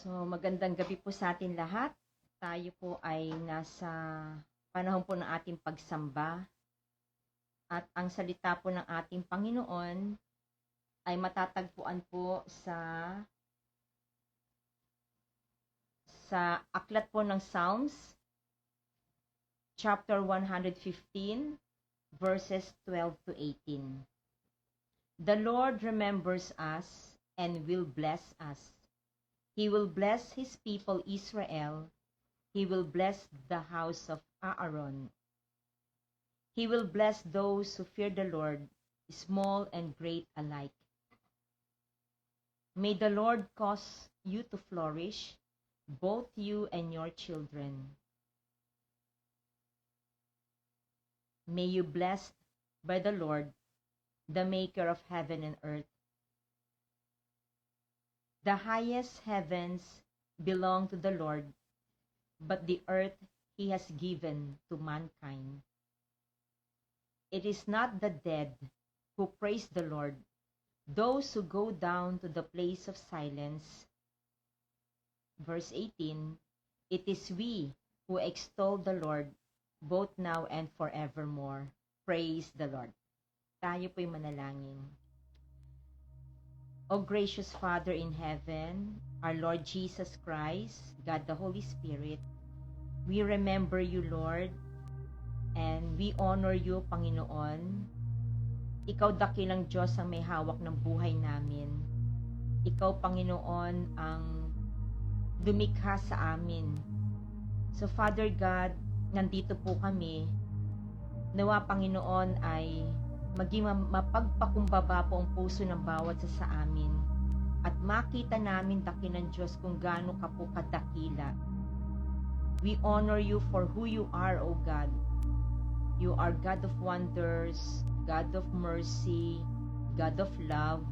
So, magandang gabi po sa atin lahat. Tayo po ay nasa panahon po ng ating pagsamba at ang salita po ng ating Panginoon ay matatagpuan po sa aklat po ng Psalms, chapter 115, verses 12 to 18. The Lord remembers us and will bless us. He will bless his people Israel. He will bless the house of Aaron. He will bless those who fear the Lord, small and great alike. May the Lord cause you to flourish, both you and your children. May you blessed by the Lord, the maker of heaven and earth. The highest heavens belong to the Lord, but the earth he has given to mankind. It is not the dead who praise the Lord, those who go down to the place of silence. Verse 18, it is we who extol the Lord, both now and forevermore. Praise the Lord. Tayo po'y manalangin. O gracious Father in heaven, our Lord Jesus Christ, God the Holy Spirit, we remember you, Lord, and we honor you, Panginoon. Ikaw dakilang Diyos ang may hawak ng buhay namin. Ikaw, Panginoon, ang lumikha sa amin. So, Father God, nandito po kami. Nawa, Panginoon, ay maging mapagpakumbaba po ang puso ng bawat sa amin at makita namin dakilang Diyos kung gaano ka po kadakila. We honor you for who you are, O God. You are God of wonders, God of mercy, God of love,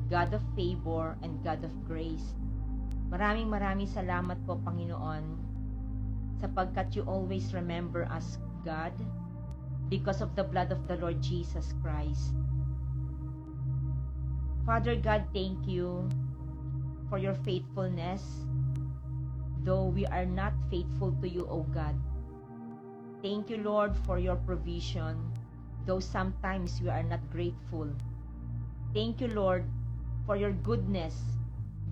God of favor, and God of grace. Maraming salamat po, Panginoon, sapagkat you always remember us, God, because of the blood of the Lord Jesus Christ. Father God, thank you for your faithfulness, though we are not faithful to you, O God. Thank you, Lord, for your provision, though sometimes we are not grateful. Thank you, Lord, for your goodness,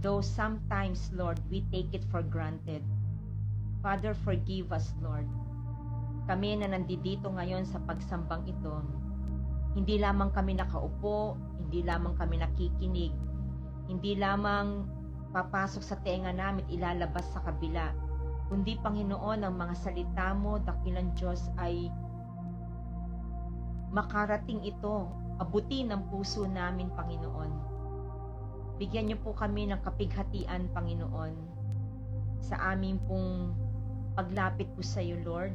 though sometimes, Lord, we take it for granted. Father, forgive us, Lord. Kami na nandito ngayon sa pagsambang ito, hindi lamang kami nakaupo, hindi lamang kami nakikinig, hindi lamang papasok sa tenga namin ilalabas sa kabila, kundi Panginoon, ang mga salita mo, dakilang Diyos, ay makarating ito, abutin ang puso namin, Panginoon. Bigyan niyo po kami ng kapighatian, Panginoon, sa aming pong paglapit po sa iyo, Lord.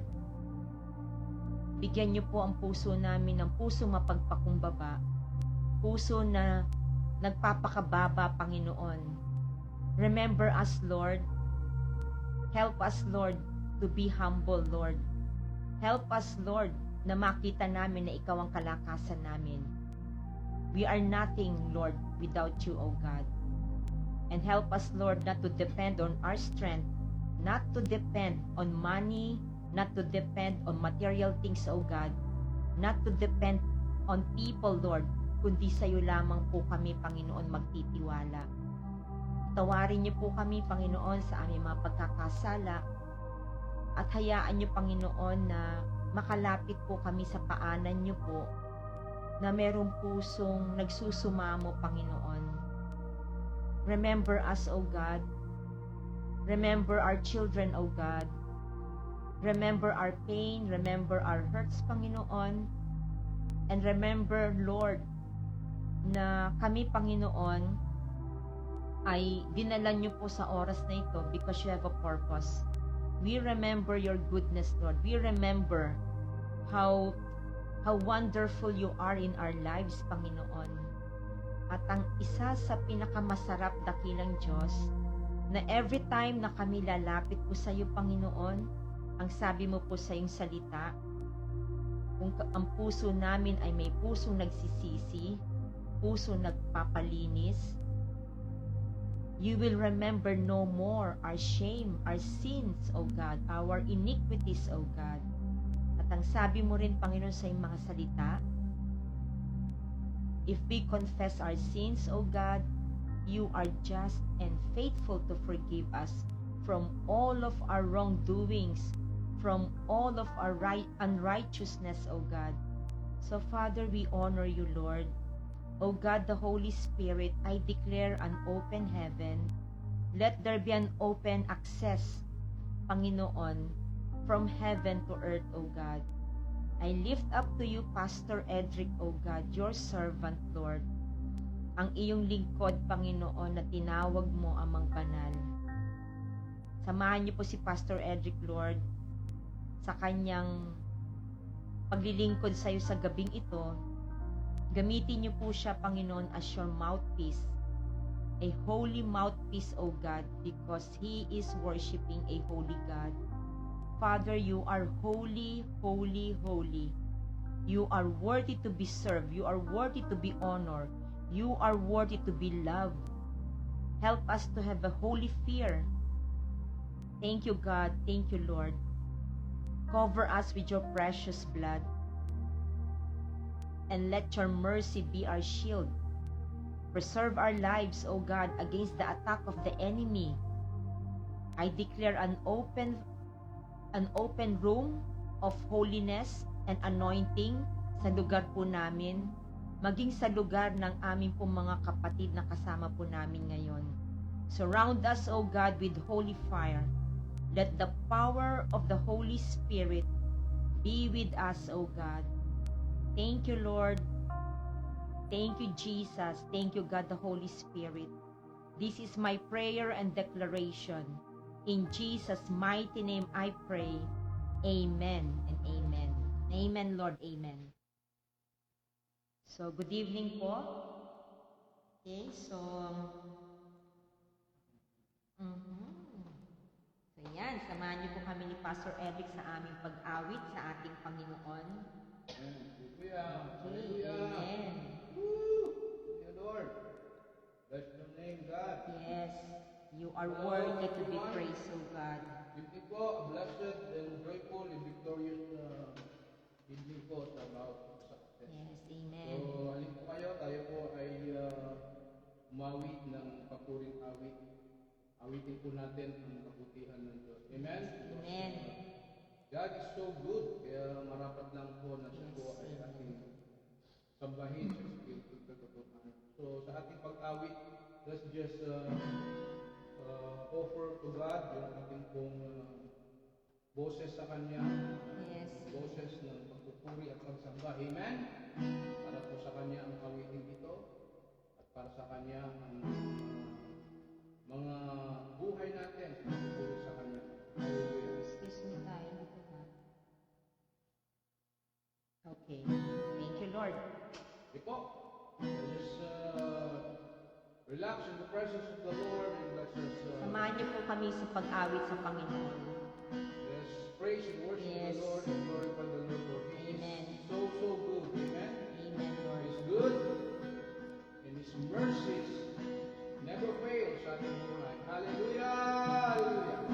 Bigyan niyo po ang puso namin ng puso mapagpakumbaba, puso na nagpapakababa, Panginoon. Remember us, Lord. Help us, Lord, to be humble, Lord. Help us, Lord, na makita namin na ikaw ang kalakasan namin. We are nothing, Lord, without you, O God. And help us, Lord, not to depend on our strength, not to depend on money, not to depend on material things, O God, not to depend on people, Lord, kundi sa iyo lamang po kami, Panginoon, magtitiwala. Tawarin niyo po kami, Panginoon, sa aming mga pagkakasala at hayaan niyo, Panginoon, na makalapit po kami sa paanan niyo po na merong pusong nagsusumamo, Panginoon. Remember us, O God. Remember our children, O God. Remember our pain, remember our hurts, Panginoon. And remember, Lord, na kami, Panginoon, ay dinala niyo po sa oras na ito because you have a purpose. We remember your goodness, Lord. We remember how wonderful you are in our lives, Panginoon. At ang isa sa pinakamasarap dakilang Diyos, na every time na kami lalapit po sa iyo, Panginoon, ang sabi mo po sa iyong salita, kung ang puso namin ay may pusong nagsisisi, puso nagpapalinis, You will remember no more our shame, our sins, O God, our iniquities, O God. At ang sabi mo rin, Panginoon, sa iyong mga salita, if we confess our sins, O God, you are just and faithful to forgive us from all of our wrongdoings, from all of our unrighteousness, O God. So, Father, we honor you, Lord. O God, the Holy Spirit, I declare an open heaven. Let there be an open access, Panginoon, from heaven to earth, O God. I lift up to you, Pastor Edric, O God, your servant, Lord. Ang iyong lingkod, Panginoon, na tinawag mo amang banal. Samahan niyo po si Pastor Edric, Lord, sa kanyang paglilingkod sa iyo sa gabing ito. Gamitin niyo po siya, Panginoon, as your mouthpiece. A holy mouthpiece, O God, because He is worshiping a holy God. Father, you are holy, holy, holy. You are worthy to be served. You are worthy to be honored. You are worthy to be loved. Help us to have a holy fear. Thank you, God. Thank you, Lord. Cover us with your precious blood. And let your mercy be our shield. Preserve our lives, O God, against the attack of the enemy. I declare an open room of holiness and anointing sa lugar po namin, maging sa lugar ng aming po mga kapatid na kasama po namin ngayon. Surround us, O God, with holy fire. Let the power of the Holy Spirit be with us, O God. Thank you, Lord. Thank you, Jesus. Thank you, God, the Holy Spirit. This is my prayer and declaration. In Jesus' mighty name I pray. Amen and amen. Amen, Lord. Amen. So, good evening po. Okay, so, So yan, samahan niyo po kami ni Pastor Eric sa aming pag-awit sa ating Panginoon. Hallelujah. Okay, amen. Woo! Dear Lord, bless your name, God. Yes, you are worthy to be praised, O God. Hindi po, blessed and joyful and victorious evening po sa bawat success. Yes, amen. So, halin po kayo, tayo po ay umawit ng papuring awit. Awitin po natin ang kabutihan ng Diyos. Amen? Amen. God is so good, kaya marapat lang po na siya po ay ating sambahin sa Espiritu katotohanan. So sa ating pag-awit, let's just offer to God yung ating pong boses sa Kanya, Yes. boses ng pagpupuri at pagsamba. Amen? Para po sa Kanya ang awitin ito at para sa Kanya ang mga buhay natin pagpupuri sa Kanya. Hallelujah. Excuse me tayo dito ba? Okay. Thank you, Lord. Okay po. Let's relax in the presence of the Lord and let's just Samahan niyo po kami sa pag-awit sa Panginoon. let's praise and worship Yes. the Lord and glorify the Lord for He Amen. is so good. Amen. Amen, Lord. He is good and His mercies never fail sa ating buhay. Hallelujah! Hallelujah!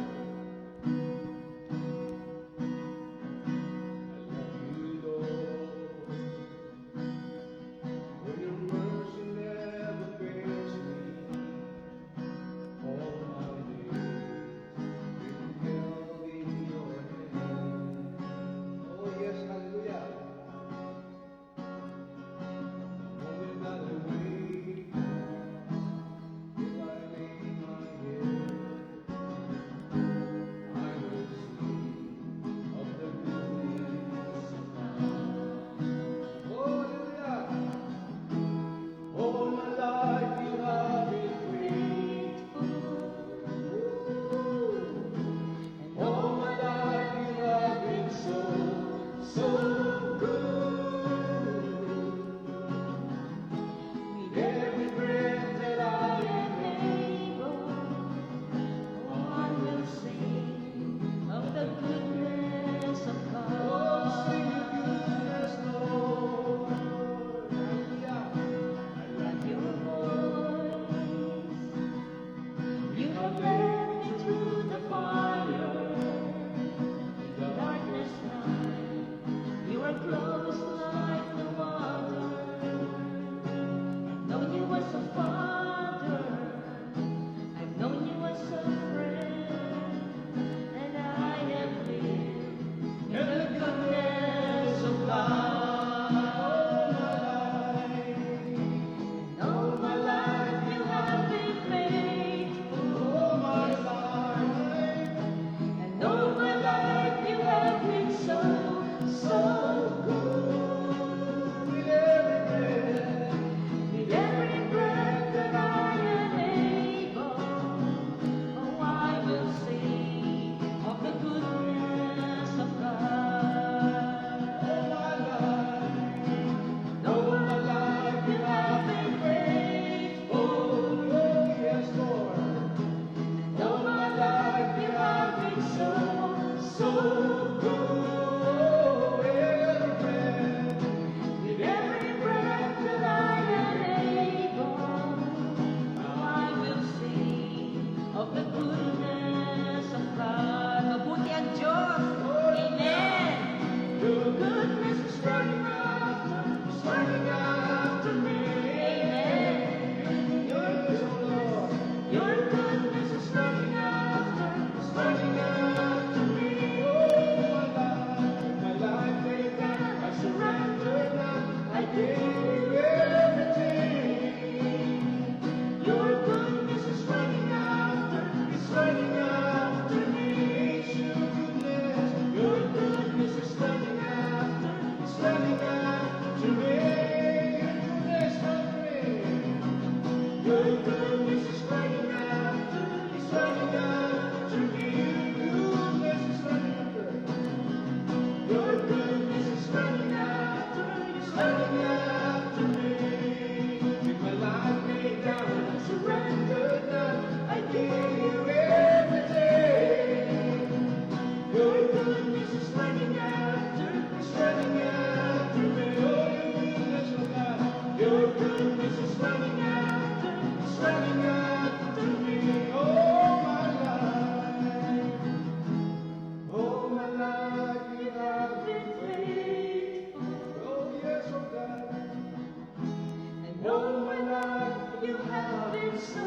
You have been so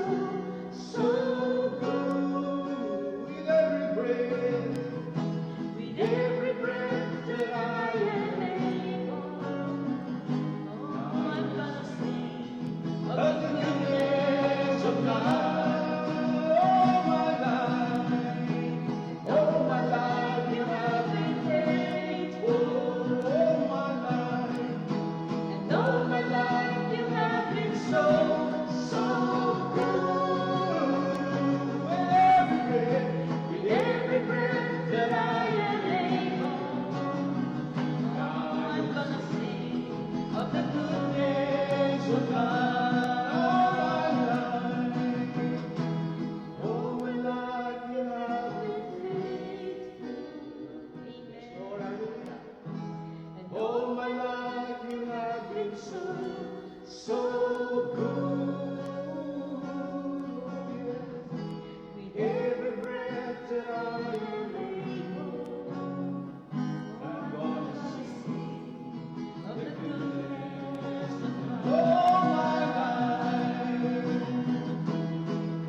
good. With every breath, With every breath that I am able, oh, I'm gonna sing of of the the goodness of God. all my life, all my life, You have been faithful, all my life, and all my life you have been so good. with every breath, With every breath that I am able, oh, I'm gonna sing of the goodness of God. all my life, you have Lord, and all my life, you have been so good. with Every breath that I am able, I'm gonna sing of the goodness of God. all my life,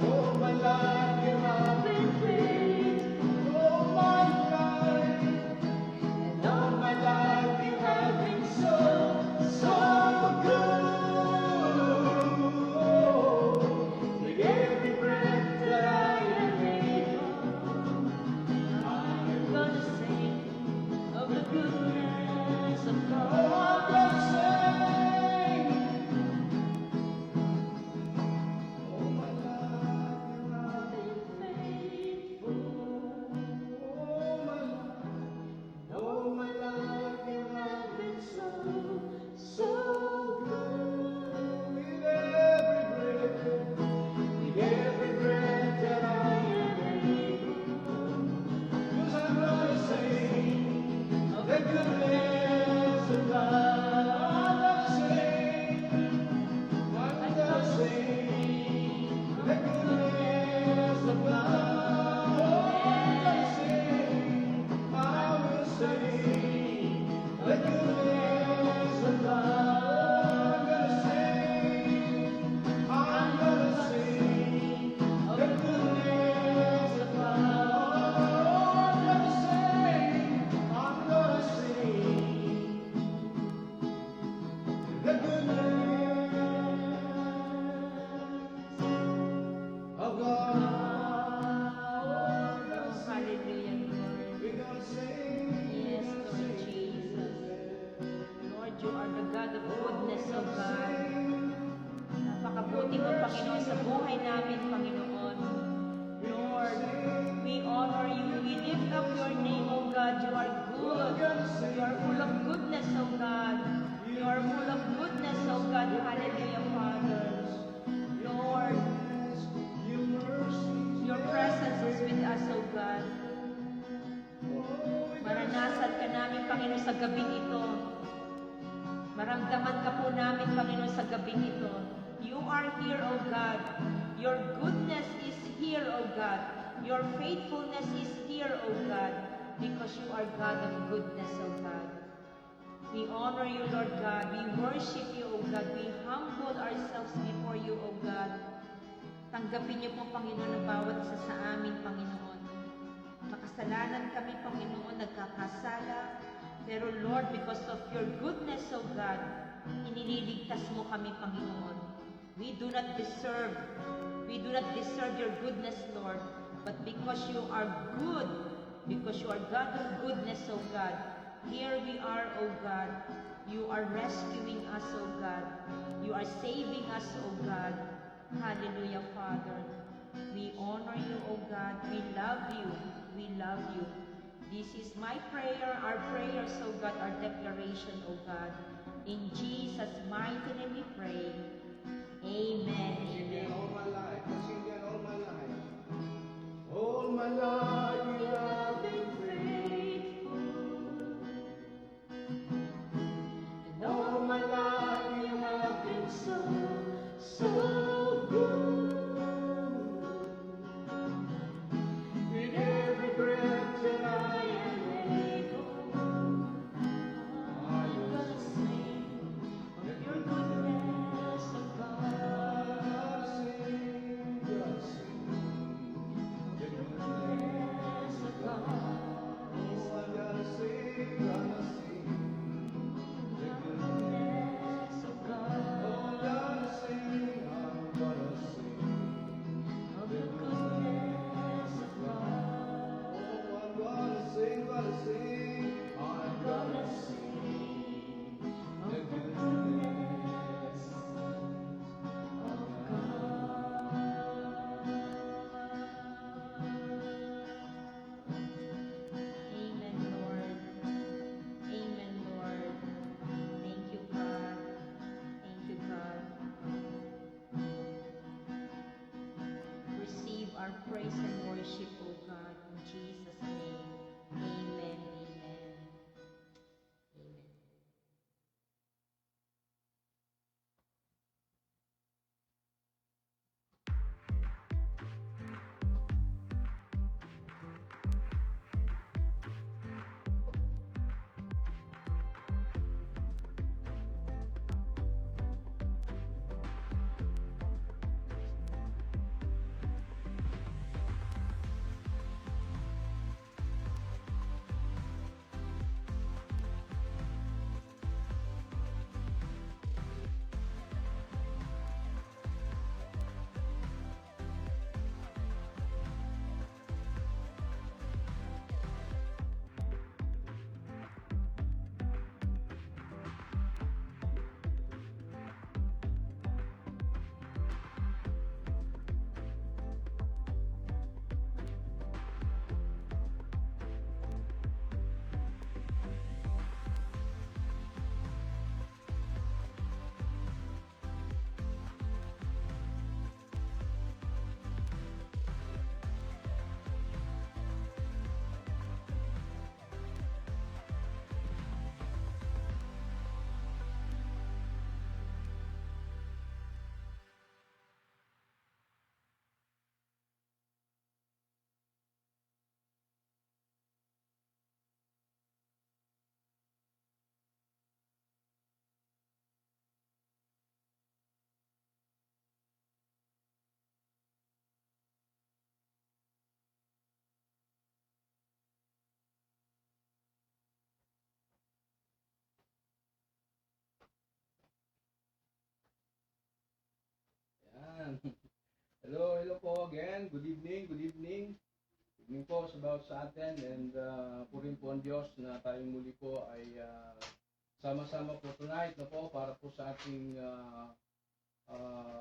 all my life, you have Been faithful, all my life, and all my life, you have been so good. With every breath that I am able, I'm gonna sing of the goodness of I'm God. gonna sing. All my life, you have Been faithful, all my life, you have been so good. With every breath that I am able, 'cause I'm gonna sing of the goodness of God. I'm gonna sing the goodness of God. I will sing the goodness of God. I'm gonna sing the goodness of God. I'm gonna sing the goodness of God. Oh, hallelujah, Lord. We're gonna sing. Yes, Lord Jesus. Lord, you are the God of goodness, O God. Napakabuti mo, Panginoon, sa buhay namin, Panginoon. Lord, we honor you. We lift up your name, O God. You are good. You are full of goodness, O God. You are full of goodness, O God. Hallelujah, Father. Lord, Your mercies. your presence is with us, O God. Maranasan ka namin, Panginoon, sa gabing ito. Maramdaman ka po namin, Panginoon, sa gabing ito. You are here, O God. Your goodness is here, O God. Your faithfulness is here, O God, because you are God of goodness, O God. We honor you, Lord God. We worship you, O God. We humble ourselves before you, O God. Tanggapin niyo po, Panginoon, ang bawat isa sa amin, Panginoon. Makasalanan kami, Panginoon, nagkakasala. Pero Lord, because of your goodness, O God, inililigtas mo kami, Panginoon. We do not deserve your goodness, Lord. But because you are good, because you are God of goodness, O God, here we are, O God. You are rescuing us, O God. You are saving us, O God. Hallelujah, Father. We honor you, O God. We love you. We love you. This is my prayer, our prayers, O God, our declaration, O God. In Jesus' mighty name we pray. Amen. Sing that Amen. all my life. Let's sing that all my life. All my life you have been Faithful. And all my life you have been so good. With every breath that I am able, I'm gonna sing of your goodness, O God. our praise and worship, O God, in Jesus' name. Amen, amen. Amen. Yan. Hello po again. Good evening, good evening. Good evening po sa atin and purin po ang Diyos na tayo muli po ay sama-sama po tonight na po para po sa ating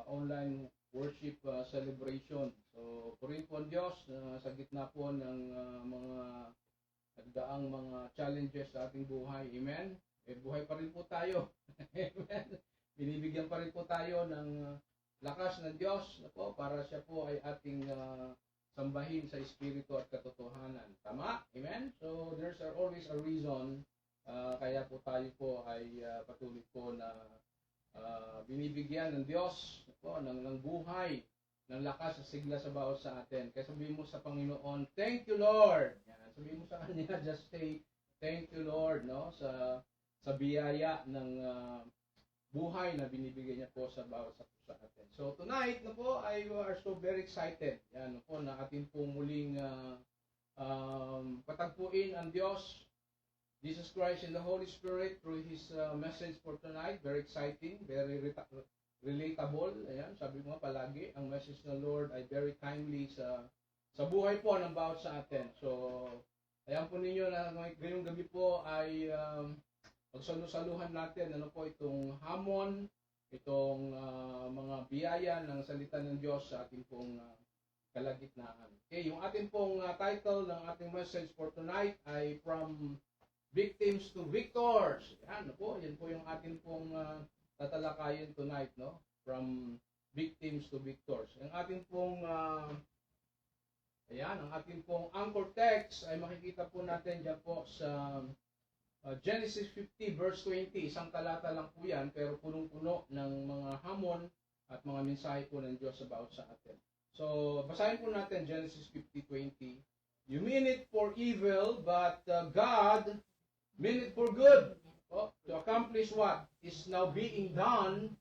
online worship celebration. So purin po ang Diyos na sa gitna po ng mga nagdaang mga challenges sa ating buhay. Amen? Buhay pa rin po tayo. Amen? Binibigyan pa rin po tayo ng lakas ng Diyos na po para siya po ay ating sambahin sa espiritu at katotohanan. Tama? Amen? So there's always a reason kaya po tayo po ay patuloy po na binibigyan ng Diyos po, ng buhay, ng lakas sa sigla sa bawat sa atin. Kaya sabihin mo sa Panginoon, thank you Lord. Yan, sabihin mo sa Kanya, just say, thank you Lord, no? Sa biyaya ng buhay na binibigay niya po sa bawat sa atin. So tonight na po I are so very excited. Yan po na atin pong muling patagpuin ang Diyos, Jesus Christ and the Holy Spirit through His message for tonight. Very exciting, very relatable. Ayan, sabi mo palagi, ang message ng Lord ay very timely sa buhay po ng bawat sa atin. So ayan po ninyo na ngayong gabi po ay pagsalusaluhan natin ano po itong hamon, itong mga biyaya ng salita ng Diyos sa ating pong kalagitnaan. Okay, yung ating pong title ng ating message for tonight ay From Victims to Victors. Yan po yung ating pong tatalakayin tonight, no? From Victims to Victors. Ang ating pong ang ating pong anchor text ay makikita po natin diyan po sa Genesis 50 verse 20, isang talata lang po yan, pero punong-puno ng mga hamon at mga mensahe po ng Diyos about sa atin. So, basahin po natin Genesis 50:20. You mean it for evil, but God mean it for good. To accomplish what is now being done,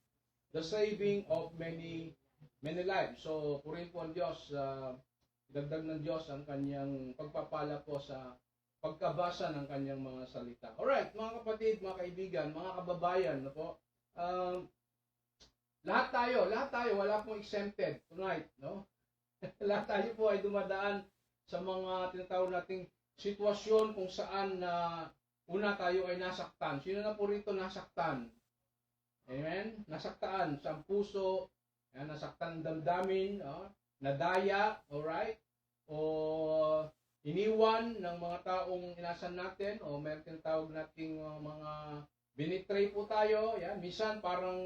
the saving of many lives. So, purihin po ang Diyos, dagdag ng Diyos ang kanyang pagpapala po sa pagkabasa ng kanyang mga salita. Alright, mga kapatid, mga kaibigan, mga kababayan, no po, lahat tayo, wala pong exempted tonight, no? Lahat tayo po ay dumadaan sa mga tinatawag nating sitwasyon kung saan una tayo ay nasaktan. Sino na po rito nasaktan? Amen? Nasaktan sa puso, nasaktan ng damdamin, nadaya, alright? O iniwan ng mga taong inasan natin o meron tinatawag nating mga binitray po tayo. Yan, minsan parang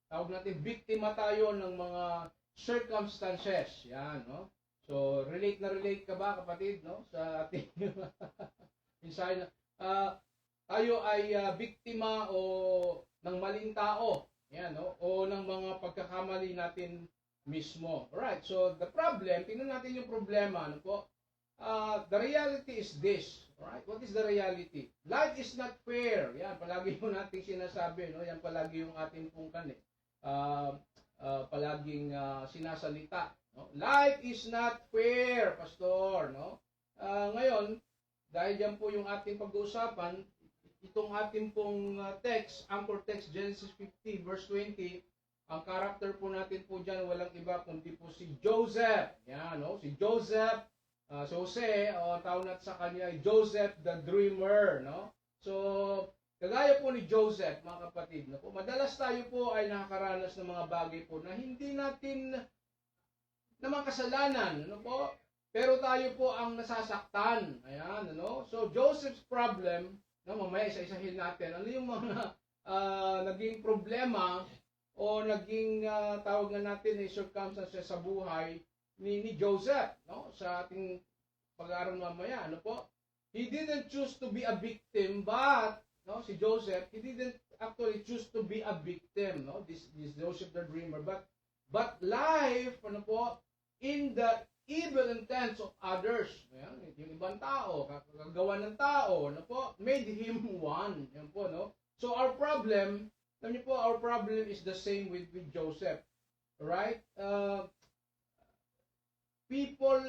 tawag natin biktima tayo ng mga circumstances. Yan, no? So, relate na relate ka ba, kapatid, no? Sa ating mensahe na, tayo ay biktima o ng maling tao, yan, no? O ng mga pagkakamali natin mismo. Alright, so the problem, tingnan natin yung problema, ano po? The reality is this, alright? What is the reality? Life is not fair. Yan, palagi yung nating sinasabi, no? Yan palagi yung ating pungkan, eh. Palaging sinasalita, no? Life is not fair, pastor, no? Ngayon, dahil yan po yung ating pag-uusapan, itong ating pong text, anchor text, Genesis 50 verse 20, ang character po natin po dyan, walang iba kundi po si Joseph. Yan, no? Si Joseph, si Jose, tawag natin sa kanya ay Joseph the Dreamer, no? So, kagaya po ni Joseph, mga kapatid, no? Madalas tayo po ay nakakaranas ng mga bagay po na hindi natin naman kasalanan, ano po? Pero tayo po ang nasasaktan. Ayan, ano? So, Joseph's problem, no, mamaya isa-isahin natin, ano yung mga naging problema o naging tawag na natin ay circumstances sa buhay ni Joseph, no? Sa ating pag-aaral mamaya, ano po? He didn't choose to be a victim, but no, si Joseph, he didn't actually choose to be a victim, no? This Joseph the Dreamer, but life, ano po, in the evil intents of others, ayan, yung ibang tao, kagawa ng tao, ano po, made him one, yan po, no? So our problem, alam niyo po, our problem is the same with Joseph, right? People,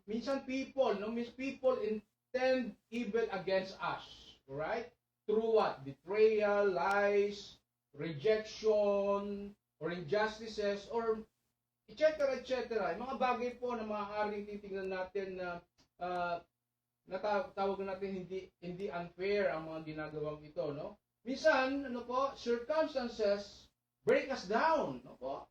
minsan people, no, means people intend evil against us, right? Through what? Betrayal, lies, rejection, or injustices, or etc. etc. Mga bagay po na maaaring titingnan natin na natawag natin hindi unfair ang mga ginagawang ito, no? Minsan, ano po, circumstances break us down, no po?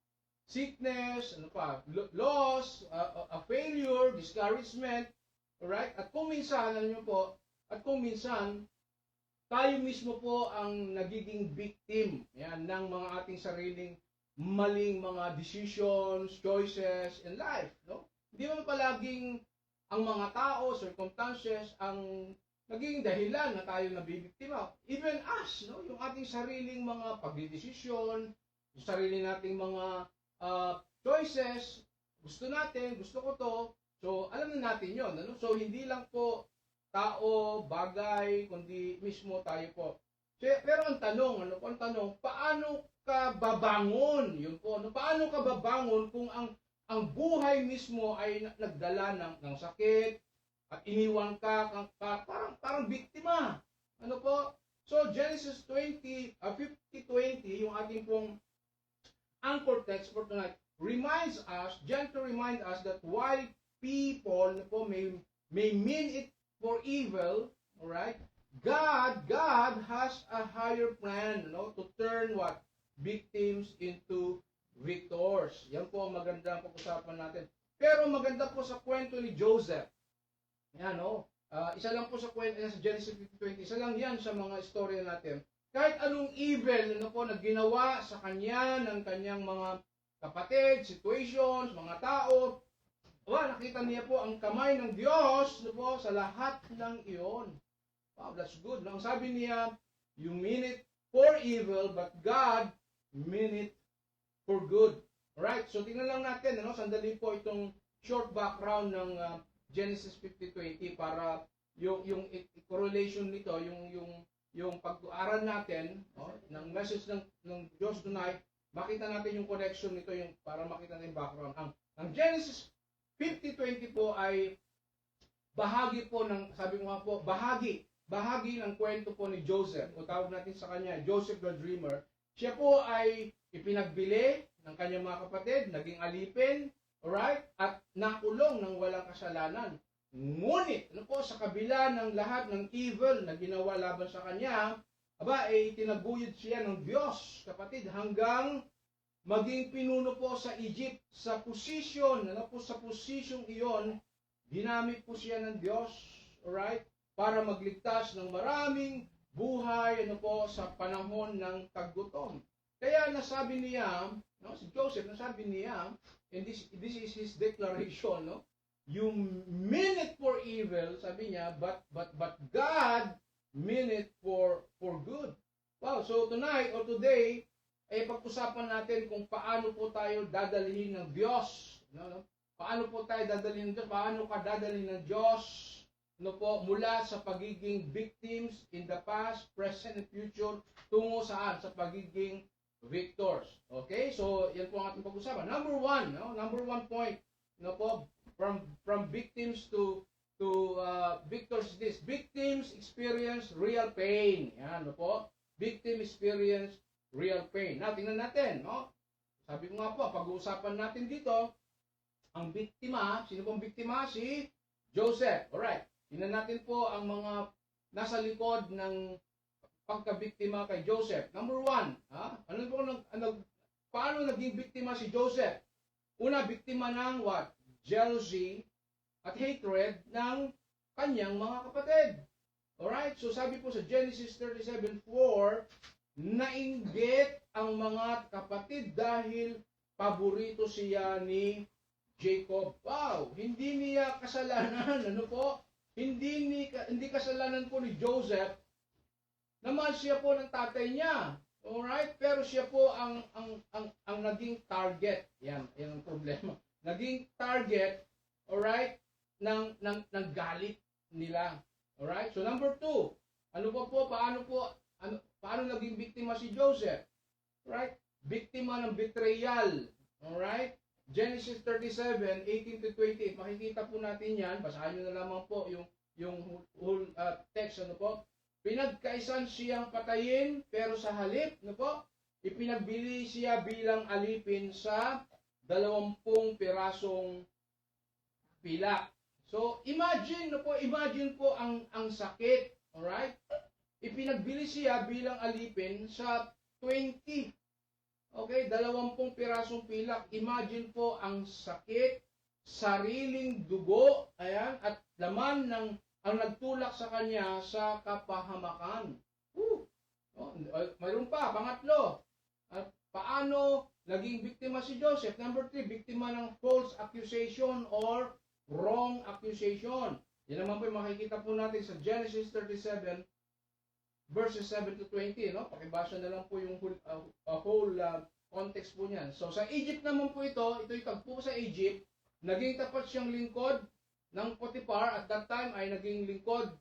Sickness, ano pa, loss, a failure, discouragement, right? At kung minsan, kung minsan tayo mismo po ang nagiging victim, yan, ng mga ating sariling maling mga decisions, choices in life, no? Hindi man palaging ang mga tao, circumstances, ang naging dahilan na tayo nabibiktima. Even us, no? Yung ating sariling mga pagdidesisyon, yung sarili nating mga choices, gusto natin, gusto ko to, so alam na natin yon, ano? So hindi lang po tao, bagay, kundi mismo tayo po. Pero ang tanong, paano ka babangon? Yun po, paano ka babangon kung ang buhay mismo ay nagdala ng sakit at iniwan ka, parang biktima. Ano po? So Genesis 50:20, yung ating pong anchor text for tonight, gently remind us that while people may mean it for evil, all right? God has a higher plan, no, to turn what? Victims into victors. Yan po ang maganda ang pag-usapan natin. Pero maganda po sa kwento ni Joseph. Yan, no? Isa lang po sa kwento sa Genesis 50:20. Isa lang yan sa mga istorya natin. Kahit anong evil na po na ginawa sa kanya ng kanyang mga kapatid, situations, mga tao, nakita niya po ang kamay ng Diyos, no po, sa lahat ng iyon. Wow, that's good. Ang sabi niya, you mean it for evil, but God mean it for good. Alright, so tingnan lang natin, sandali po itong short background ng Genesis 50:20 para yung correlation nito, yung pag-aaral natin, ng message ng Diyos tonight, makita natin yung connection nito, para makita natin yung background. Ang Genesis 50:20 po ay bahagi po ng, sabi ko nga po, bahagi ng kwento po ni Joseph, o tawag natin sa kanya, Joseph the Dreamer. Siya po ay ipinagbili ng kanyang mga kapatid, naging alipin, alright, at nakulong ng walang kasalanan. Ngunit, sa kabila ng lahat ng evil na ginawa laban sa kanya, itinaguyod siya ng Diyos, kapatid, hanggang maging pinuno po sa Egypt, sa posisyon, sa posisyong iyon, ginamit po siya ng Diyos, alright, para magligtas ng maraming buhay, sa panahon ng taggutom. Kaya nasabi niya, no, si Joseph, nasabi niya, and this is his declaration, no? You mean it for evil, sabi niya, but God mean it for good. Wow, so tonight or today, ay pag-usapan natin kung paano po tayo dadalhin ng Diyos, no? Paano po tayo dadalhin ng Diyos? Paano ka dadalhin ng Diyos, no po, mula sa pagiging victims in the past, present, and future, tungo saan? Sa pagiging victors. Okay? So, yan po ang ating pag-usapan. Number one point, no po, from victims to victors is this. Victims experience real pain. Yan, no po. Victim experience real pain. Now, tingnan natin, no? Sabi ko nga po, pag-uusapan natin dito, ang biktima, sino pong biktima? Si Joseph. Alright. Tingnan natin po ang mga nasa likod ng pagkabiktima kay Joseph. Number one, paano naging biktima si Joseph? Una, biktima ng what? Jealousy at hatred ng kanyang mga kapatid. Alright? So sabi po sa Genesis 37:4, nainggit ang mga kapatid dahil paborito siya ni Jacob. Wow! Hindi niya kasalanan. Ano po? Hindi kasalanan po ni Joseph na mahal siya po ng tatay niya. Alright? Pero siya po ang naging target. Yan ang problema. Naging target, alright, ng galit nila. Alright? So number two, paano naging biktima si Joseph? Right? Biktima ng betrayal. Alright? Genesis 37:18-28. Makikita po natin yan. Basahin nyo na lamang po yung whole text. Ano po? Pinagkaisan siyang patayin, pero sa halip, ano po? Ipinagbili siya bilang alipin sa 20 pirasong pilak. So, imagine po ang sakit. Alright? Ipinagbili siya bilang alipin sa 20. Okay, 20 pirasong pilak. Imagine po ang sakit, sariling dugo, ayan, at laman ang nagtulak sa kanya sa kapahamakan. Mayroon pa, pangatlo. At paano naging biktima si Joseph? Number 3, biktima ng false accusation or wrong accusation. Yan naman po yung makikita po natin sa Genesis 37 verses 7-20, no? Pakibasa na lang po yung whole context po niyan. So sa Egypt naman po ito'y tagpo sa Egypt, naging tapat siyang lingkod ng Potiphar. At that time ay naging lingkod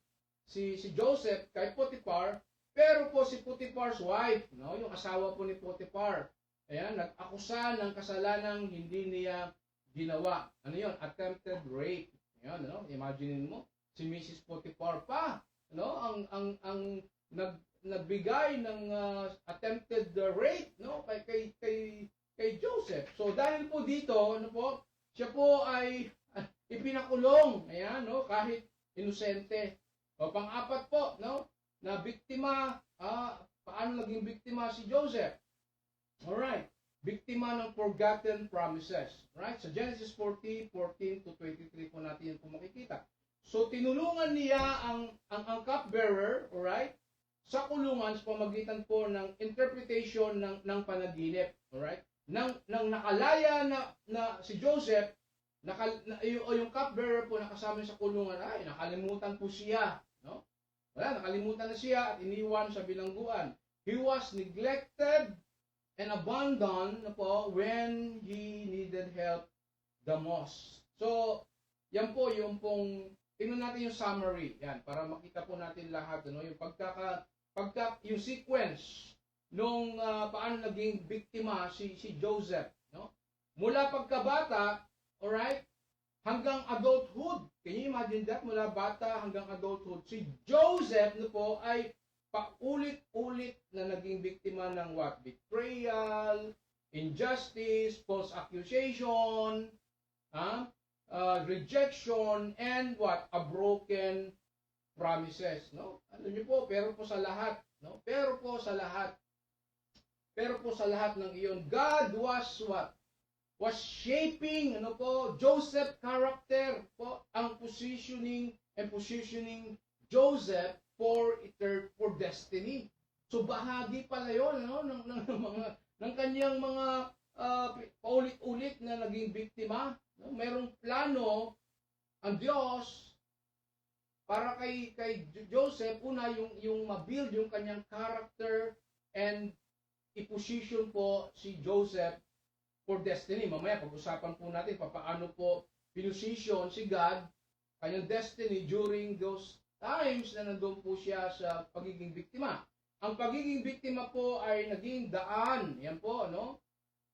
si Joseph kay Potiphar, pero po si Potiphar's wife, no, yung asawa po ni Potiphar, ayan, nag-akusa ng kasalanang hindi niya ginawa. Ano yun? Attempted rape. Ayan, no? Imagine mo, si Mrs. Potiphar pa, no, ang nagbigay ng attempted rape, no, kay Joseph. So dahil po dito, ano po, siya po ay ipinakulong, ayan, no, kahit inosente. O pang-apat po, no, na biktima, paano naging biktima si Joseph? Alright, biktima ng forgotten promises. Right? Sa Genesis 40:14-23 po natin yan po makikita. So tinulungan niya ang cupbearer, alright, sa kulungan sa pamagitan po ng interpretation ng panaginip, alright? Nang nakalaya na si Joseph, yung cupbearer po nakasama sa kulungan, ay nakalimutan po siya, no? Wala, nakalimutan na siya at iniwan sa bilangguan. He was neglected and abandoned po when he needed help the most. So, yan po yung pong tingnan natin yung summary, yan, para makita po natin lahat, ano, yung yung sequence nung paano naging biktima si Joseph, no? Mula pagkabata, alright, hanggang adulthood. Can you imagine that? Mula bata hanggang adulthood. Si Joseph, no po, ay paulit-ulit na naging biktima ng what? Betrayal, injustice, false accusation, rejection, and what? A broken promises, no? Ano niyo po, pero po sa lahat, no? Pero po sa lahat ng iyon, God was what? Was shaping, ano po, Joseph character po, ang positioning Joseph for destiny. So bahagi pala 'yon, no, ng ng kanyang mga paulit-ulit na naging biktima. No? Merong plano ang Diyos para kay Joseph, una yung ma-build yung kanyang character and i-position po si Joseph for destiny. Mamaya pag-usapan po natin paano po pinosisyon si God kanyang destiny during those times na nandun po siya sa pagiging biktima. Ang pagiging biktima po ay naging daan, yan po, no?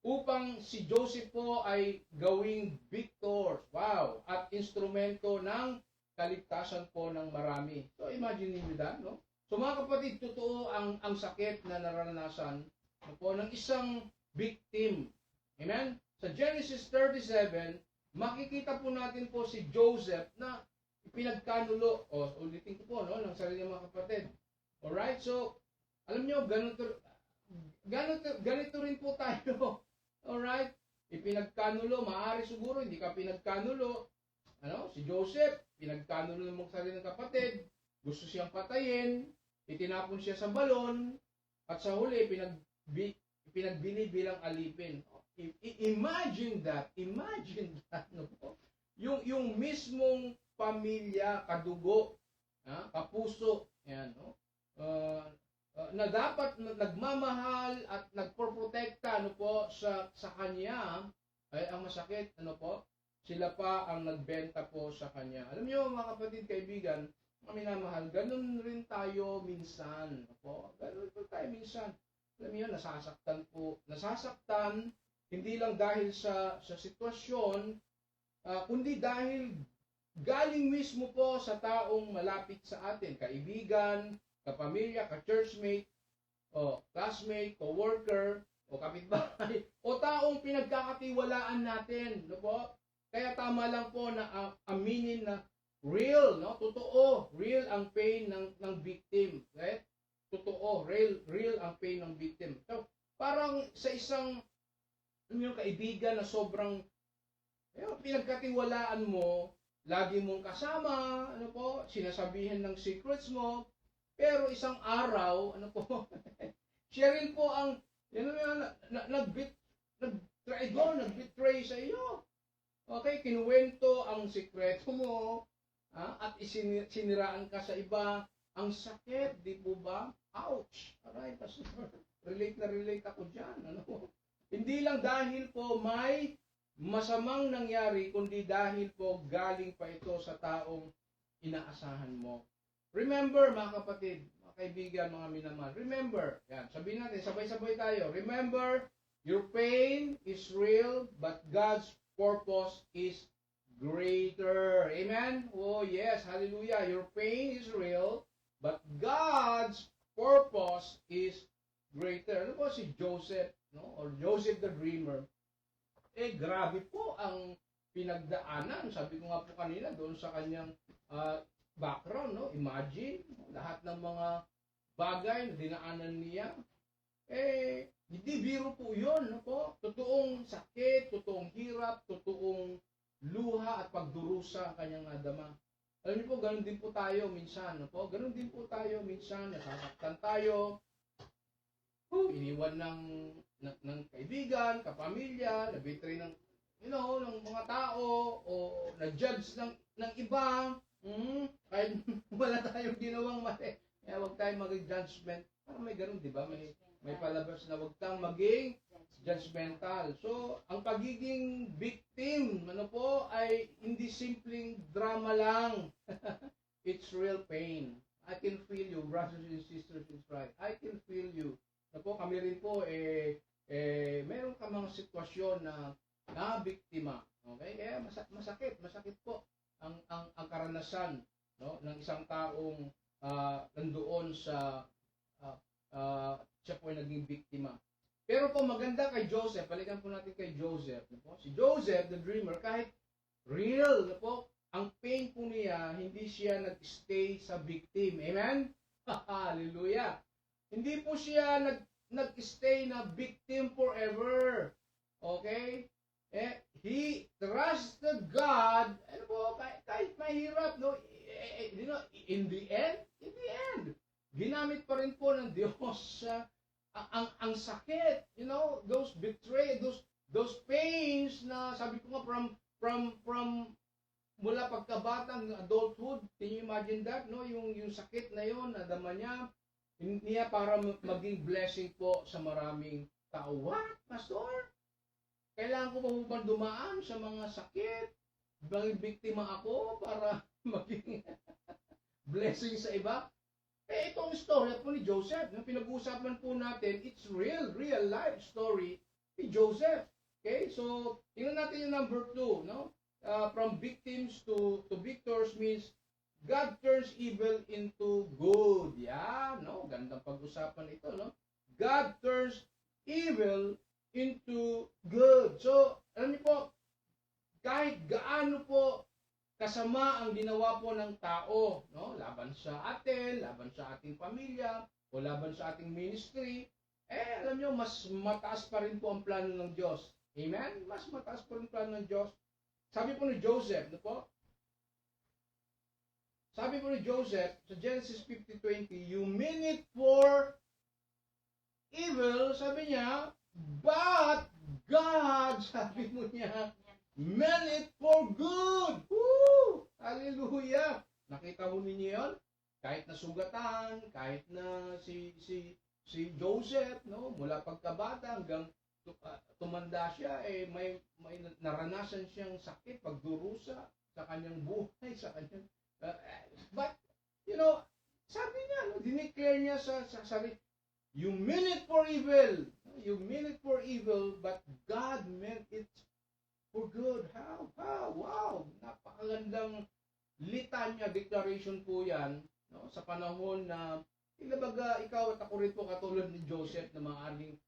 Upang si Joseph po ay gawing victor. Wow! At instrumento ng kaligtasan po ng marami. So imagine niyo that, no? So mga kapatid, totoo ang sakit na naranasan po ng isang victim. Amen? Sa Genesis 37, makikita po natin po si Joseph na pinagkanulo, ulitin ko po, no, ng sarili ng mga kapatid. Alright? So, alam nyo, ganito rin po tayo. Alright? Ipinagkanulo, maaari siguro, hindi ka pinagkanulo. Si Joseph, pinagkanulo ng mga sarili ng kapatid, gusto siyang patayin, itinapon siya sa balon, at sa huli, pinagbili bilang alipin. Imagine that, no po? Yung mismong pamilya, kadugo, kapuso, yan, no? Na dapat nagmamahal at nagproprotekta po sa kanya, ay ang masakit, sila pa ang nagbenta po sa kanya. Alam niyo mga kapatid, kaibigan, mga minamahal, ganun rin tayo minsan, ganun po tayo minsan. Alam niyo, nasasaktan hindi lang dahil sa sitwasyon, kundi dahil galing mismo po sa taong malapit sa atin, kaibigan, kapamilya, ka-churchmate, classmate, co-worker, o kapitbahay, o taong pinagkakatiwalaan natin, no po? Kaya tama lang po na aminin na real, no? Totoo, real ang pain ng victim, right? Totoo, real ang pain ng victim. So, parang sa isang yung kaibigan na sobrang pinagkatiwalaan mo, lagi mong kasama, sinasabihan ng secrets mo, pero isang araw, siya rin po ang nag-betray sa iyo. Okay, kinuwento ang sikreto mo, at siniraan ka sa iba. Ang sakit, di po ba? Ouch! Alright, pastor. Relate ako dyan. Hindi lang dahil po may masamang nangyari, kundi dahil po galing pa ito sa taong inaasahan mo. Remember, mga kapatid, mga kaibigan, mga minamahal, remember, yan, sabihin natin, sabay-sabay tayo, remember, your pain is real, but God's purpose is greater. Amen? Oh, yes, hallelujah. Your pain is real, but God's purpose is greater. Ano po si Joseph, no? Or Joseph the Dreamer? Grabe po ang pinagdaanan. Sabi ko nga po kanina doon sa kanyang background, no? Imagine, lahat ng mga bagay na dinaanan niya. Hindi biro po yun, no po? Totoong sakit, totoong hirap, totoong luha at pagdurusa ang kanyang nadama. Alam niyo po, ganun din po tayo minsan, no po? Ganun din po tayo minsan, nasasaktan tayo, iniwan ng kaibigan, kapamilya, nabitray ng mga tao, o na-judge ng iba, kahit wala tayong ginawang mali. Kaya huwag tayong mag-judgment. Parang may ganun, di ba? May palabas na huwag tayong maging judgmental. So, ang pagiging victim, ay hindi simpleng drama lang. It's real pain. I can feel you, brothers and sisters in Christ. I can feel you. Kami rin po, meron ka mga sitwasyon na biktima. Okay? Kaya masakit po ang karanasan, no, ng isang taong nandoon sa siya po ay naging biktima. Pero po maganda kay Joseph, balikan po natin kay Joseph. Si Joseph, the dreamer, kahit real, ang pain po niya, hindi siya nag-stay sa victim. Amen? Hallelujah! Hindi po siya nag-stay na victim forever. Okay? He trusted God. Kahit mahirap, no? In the end, ginamit pa rin po ng Diyos ang sakit, those those pains na sabi ko nga from mula pagkabata hanggang adulthood. Can you imagine that, no? Yung sakit na yon, nadama niya para maging blessing po sa maraming tao. What, pastor? Kailangan ko pa po bang dumaan sa mga sakit? Maging biktima ako para maging blessing sa iba? Itong story po ni Joseph, yung pinag-uusapan po natin, it's real life story ni Joseph. Okay, so tingnan natin yung number 2, no? From victims to victors means God turns evil into good. Yeah, no? Gandang pag-usapan ito, no? God turns evil into good. So, alam niyo po, kahit gaano po kasama ang ginawa po ng tao, no? Laban sa atin, laban sa ating pamilya, o laban sa ating ministry, alam niyo, mas mataas pa rin po ang plano ng Diyos. Amen? Mas mataas pa rin ang plano ng Diyos. Sabi po ni Joseph, no po? Sabi po ni Joseph, sa Genesis 50:20, you mean it for evil, sabi niya, but God, sabi mo niya, meant it for good. Woo! Hallelujah! Nakita mo ninyo yun? Kahit na sugatan, kahit na si Joseph, no, mula pagkabata hanggang tumanda siya, may naranasan siyang sakit, pagdurusa sa kanyang buhay, sa kanyang but sabi niya, no, dineclare niya sa sarili, you mean it for evil. You mean it for evil, but God meant it for good. How? Wow! Napakagandang litanya, declaration po yan, no? Sa panahon na, ilabaga, ikaw at ako rin po katulad ni Joseph na maaaring,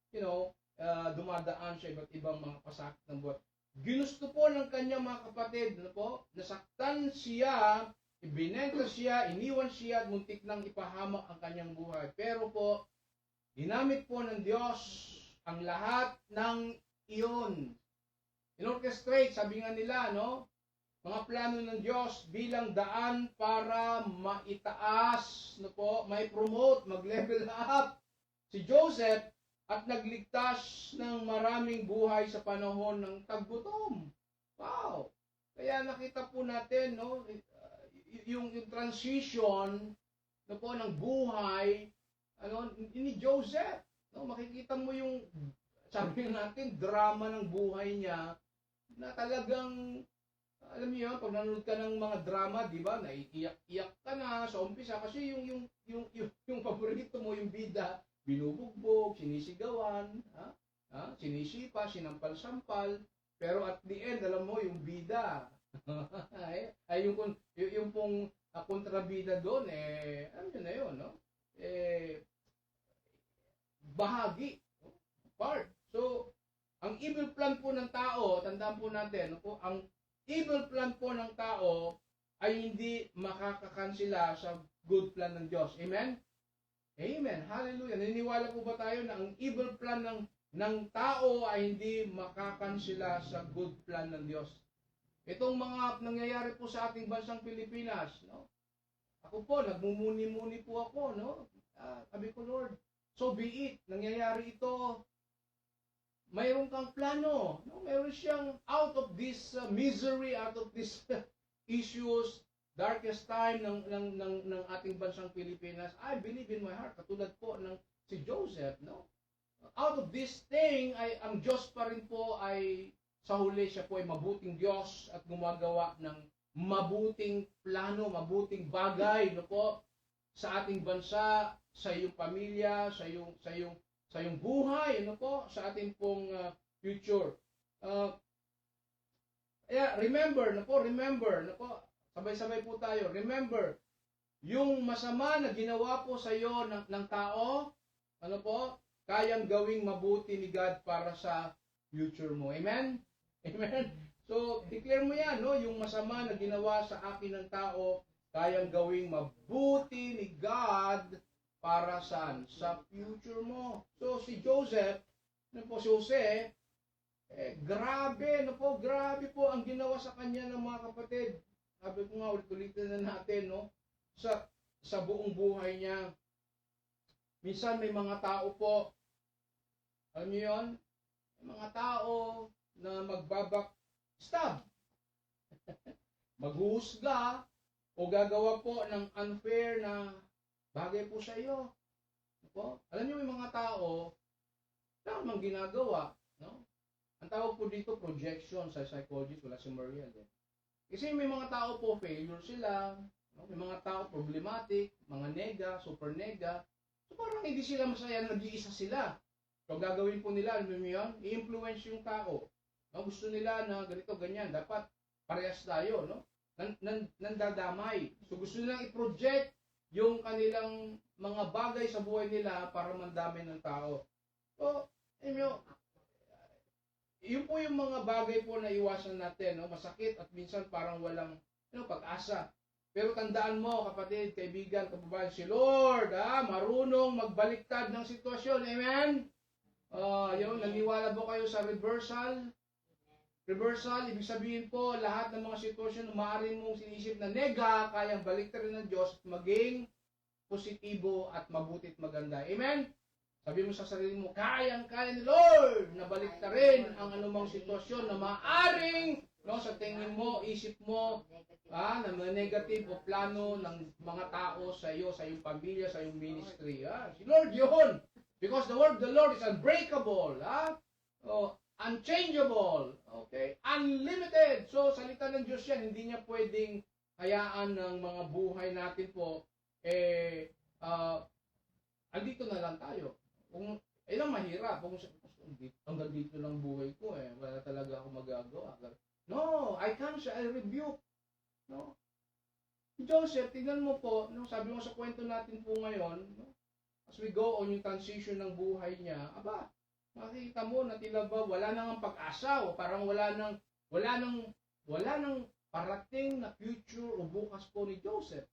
dumadaan sa iba't ibang mga pasakit ng buhay. Ginusto po ng kanyang mga kapatid, nasaktan siya, ibinenta siya, iniwan siya, at muntik nang ipahamak ang kanyang buhay. Pero po, ginamit po ng Diyos ang lahat ng iyon. In-orchestrate, sabi nga nila, no? Mga plano ng Diyos bilang daan para maitaas, may promote, mag-level up si Joseph at nagligtas ng maraming buhay sa panahon ng taggutom. Wow! Kaya nakita po natin, no, yung transition ng buhay ni Joseph. No, makikita mo yung, sabi natin, drama ng buhay niya na talagang, alam niyo yun, pag nanonood ka ng mga drama, di ba, naiiyak-iyak ka na sa umpisa kasi yung paborito mo, yung bida, binubugbog, sinisigawan, sinisipa, sinampal-sampal, pero at the end, alam mo, yung bida, ay yung pong kontrabida doon, alam niyo na yun, no? Bahagi, part. So, ang evil plan po ng tao, tandaan po natin, ang evil plan po ng tao ay hindi makakakansela sa good plan ng Diyos. Amen? Amen. Hallelujah. Naniniwala po ba tayo na ang evil plan ng tao ay hindi makakansela sa good plan ng Diyos? Itong mga nangyayari po sa ating bansang Pilipinas, no? Ako po, nagmumuni-muni po ako, no? Sabi ko, Lord, so be it. Nangyayari ito. Mayroon kang plano, no? Mayroon siyang out of this misery, out of this issues, darkest time ng ating bansang Pilipinas. I believe in my heart, katulad po ng si Joseph, no? Out of this thing, ang Diyos pa rin po ay sa huli siya po ay mabuting Diyos at gumagawa ng mabuting plano, mabuting bagay, no po, sa ating bansa, sa iyong pamilya, sa iyong buhay, ano po, sa ating pong future. Remember, sabay-sabay po tayo, remember, yung masama na ginawa po sa iyo ng tao, ano po, kayang gawing mabuti ni God para sa future mo. Amen? Amen? So, declare mo yan, no? Yung masama na ginawa sa akin ng tao, kayang gawing mabuti ni God para saan? Sa future mo. So, si Joseph, si Jose, grabe po ang ginawa sa kanya ng mga kapatid. Sabi ko nga, ulit-ulitin na natin, no? Sa buong buhay niya. Minsan may mga tao po Alam niyo yun? May mga tao na magbabak-stab, maghuhusga, o gagawa po ng unfair na bagay po sa iyo. Po? Alam niyo, may mga tao na namang ginagawa. No? Ang tawag po dito, projection sa psychology, wala si Maria. Kasi may mga tao po, failure sila. No? May mga tao problematic, mga nega, super nega. So parang hindi sila masaya, nag-iisa sila. So gagawin po nila, alam mo yun, i-influence yung tao. No? Gusto nila na ganito, ganyan. Dapat parehas tayo. No? Nandadamay. So gusto nilang i-project yung kanilang mga bagay sa buhay nila para mandami ng tao. So, yun po yung mga bagay po na iwasan natin. No? Masakit at minsan parang walang pag-asa. Pero tandaan mo, kapatid, kaibigan, kababayan, si Lord, marunong magbaliktad ng sitwasyon. Amen? Naniwala po kayo sa reversal? Reversal, ibig sabihin po, lahat ng mga sitwasyon na maaaring mong sinisip na nega, kayang baliktarin ng Diyos at maging positibo at mabuti at maganda. Amen? Sabi mo sa sarili mo, kayang-kaya ni Lord na baliktarin ang anumang sitwasyon na maaaring sa tingin mo, isip mo, na mga negative o plano ng mga tao sa iyo, sa iyong pamilya, sa iyong ministry. Si Lord yun. Because the word of the Lord is unbreakable. Unchangeable. Okay? Unlimited. So, salita ng Diyos yan. Hindi niya pwedeng hayaan ng mga buhay natin po, andito na lang tayo. Kung, lang mahirap. Kung hanggang dito lang buhay ko, wala talaga ako magagawa. No, I cancel, I rebuke. No? Joseph, tingnan mo po, sabi mo sa kwento natin po ngayon, as we go on yung transition ng buhay niya, makikita mo na tila ba wala nang pag-asa o parang wala nang parating na future o bukas po ni Joseph.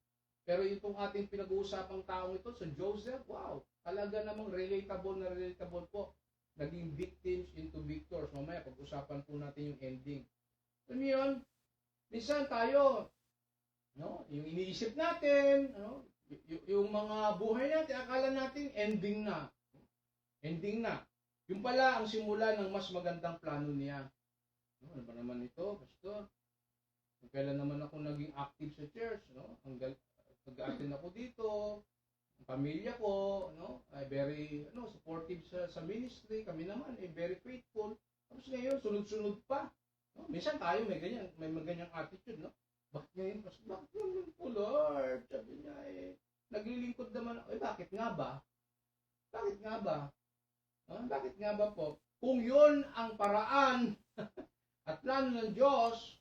Pero itong ating pinag-uusapang taong ito, sa Joseph, wow, talaga namang relatable po. Naging victims into victors. Mamaya, pag-usapan po natin yung ending. Alam niyo yun? Minsan tayo, yung iniisip natin, yung mga buhay natin, akala natin ending na. Ending na. Yung pala ang simula ng mas magandang plano niya. Ano ba naman ito, Pastor? Kailan naman ako naging active sa church, pag-attend ako dito, ang pamilya ko, ay very supportive sa ministry, kami naman ay very faithful. Tapos ngayon, sunod-sunod pa. Minsan tayo may ganyang attitude, Bakit ngayon, Pastor? Bakit naman po, Lord? Sabi niya, naglilingkod naman ako. Bakit nga ba? Bakit nga ba? Bakit nga ba po? Kung yun ang paraan at plano ng Diyos,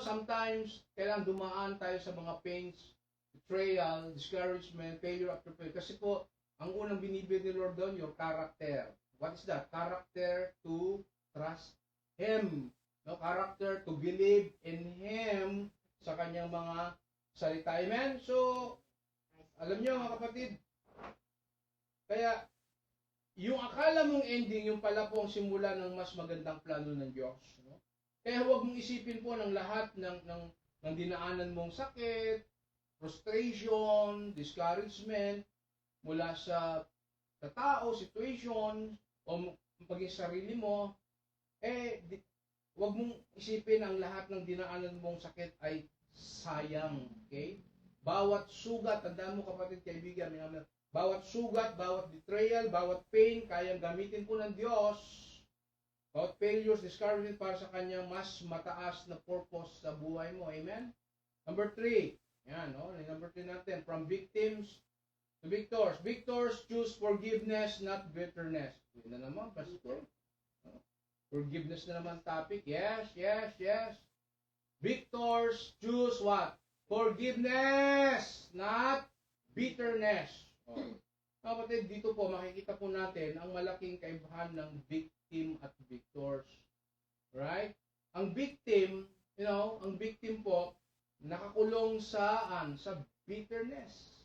sometimes kailangan dumaan tayo sa mga pains, betrayal, discouragement, failure after failure. Kasi po, ang unang binibigay ni Lord doon, your character. What is that? Character to trust Him. Character to believe in Him sa kanyang mga salita. Amen? So, alam niyo mga kapatid, kaya, yung akala mong ending, yung pala po ang simula ng mas magandang plano ng Diyos. Kaya huwag mong isipin po ng lahat ng dinaanan mong sakit, frustration, discouragement, mula sa tao, situation, o maging sarili mo, huwag mong isipin ang lahat ng dinaanan mong sakit ay sayang. Okay? Bawat sugat, tandaan mo kapatid, kaibigan, bawat sugat, bawat betrayal, bawat pain, kayang gamitin po ng Diyos. Bawat failures, discouragement para sa kanyang mas mataas na purpose sa buhay mo. Amen? Number 3. Yan, number 3 natin. From victims to victors. Victors choose forgiveness, not bitterness. Yun na naman, Pastor. Forgiveness na naman topic. Yes. Victors choose what? Forgiveness, not bitterness. Kapatid, dito po makikita po natin ang malaking kaibahan ng victim at victors. Right? Ang victim, ang victim po, nakakulong saan? Sa bitterness.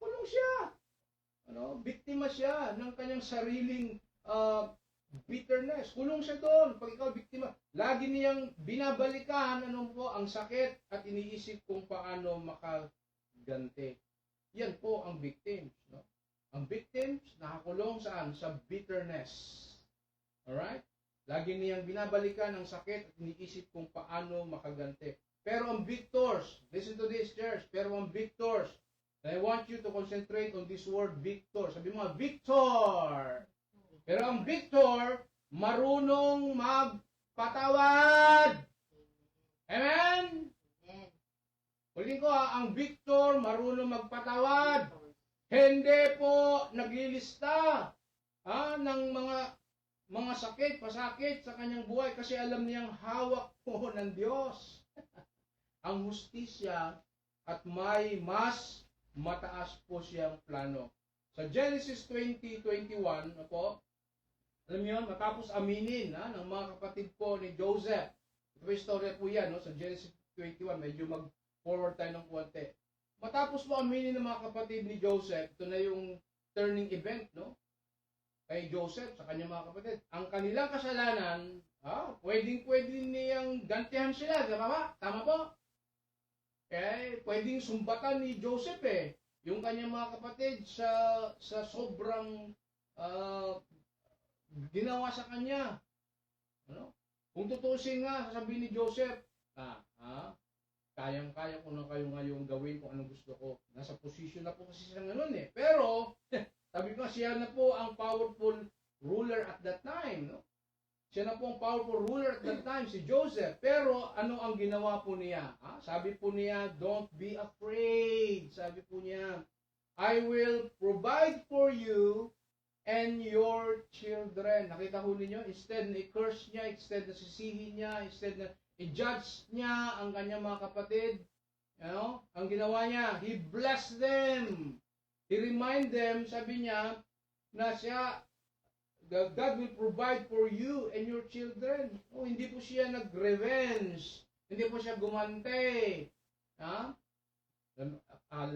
Kulong siya. Biktima siya ng kanyang sariling bitterness. Kulong siya doon. Pag ikaw biktima, lagi niyang binabalikan ang sakit at iniisip kung paano makaganti. Yan po ang victims. Ang victims, nakakulong saan? Sa bitterness. Alright? Lagi niyang binabalikan ang sakit at iniisip kung paano makaganti. Pero ang victors, listen to this, church, pero ang victors, I want you to concentrate on this word victor. Sabi mo, victor! Pero ang victor, marunong magpatawad. Amen? Amen. Ulitin ko ang victor, marunong magpatawad. Hindi po naglilista ng mga sakit, pasakit sa kanyang buhay kasi alam niyang hawak po ng Diyos ang hustisya at may mas mataas po siyang plano. Sa Genesis 20:21, po, alam niyo, matapos aminin ng mga kapatid po ni Joseph. Ito yung story po yan, no? Sa Genesis 21, medyo mag-forward tayo ng konti. Matapos po aminin ng mga kapatid ni Joseph, ito na yung turning event, no? Kay Joseph sa kanyang mga kapatid. Ang kanilang kasalanan, pwedeng niyang gantihan sila, di ba? Tama po? Pwedeng sumbatan ni Joseph yung kanyang mga kapatid sa sobrang ginawa sa kanya. Ano? Kung tutusin nga, sasabihin ni Joseph, kayang-kaya ko na kayo ngayon gawin kung anong gusto ko. Nasa position na po kasi siya ngayon Pero, sabi ko, siya na po ang powerful ruler at that time, no? Siya na po ang powerful ruler at that time, si Joseph. Pero, ano ang ginawa po niya? Sabi po niya, don't be afraid. Sabi po niya, I will provide for you and your children. Nakita ho ninyo, instead na i-curse niya, instead na sisihin niya, instead na i-judge niya ang kanyang mga kapatid, ang ginawa niya, He blessed them. He remind them, sabi niya, na God will provide for you and your children. Hindi po siya nag-revenge. Hindi po siya gumante. Alam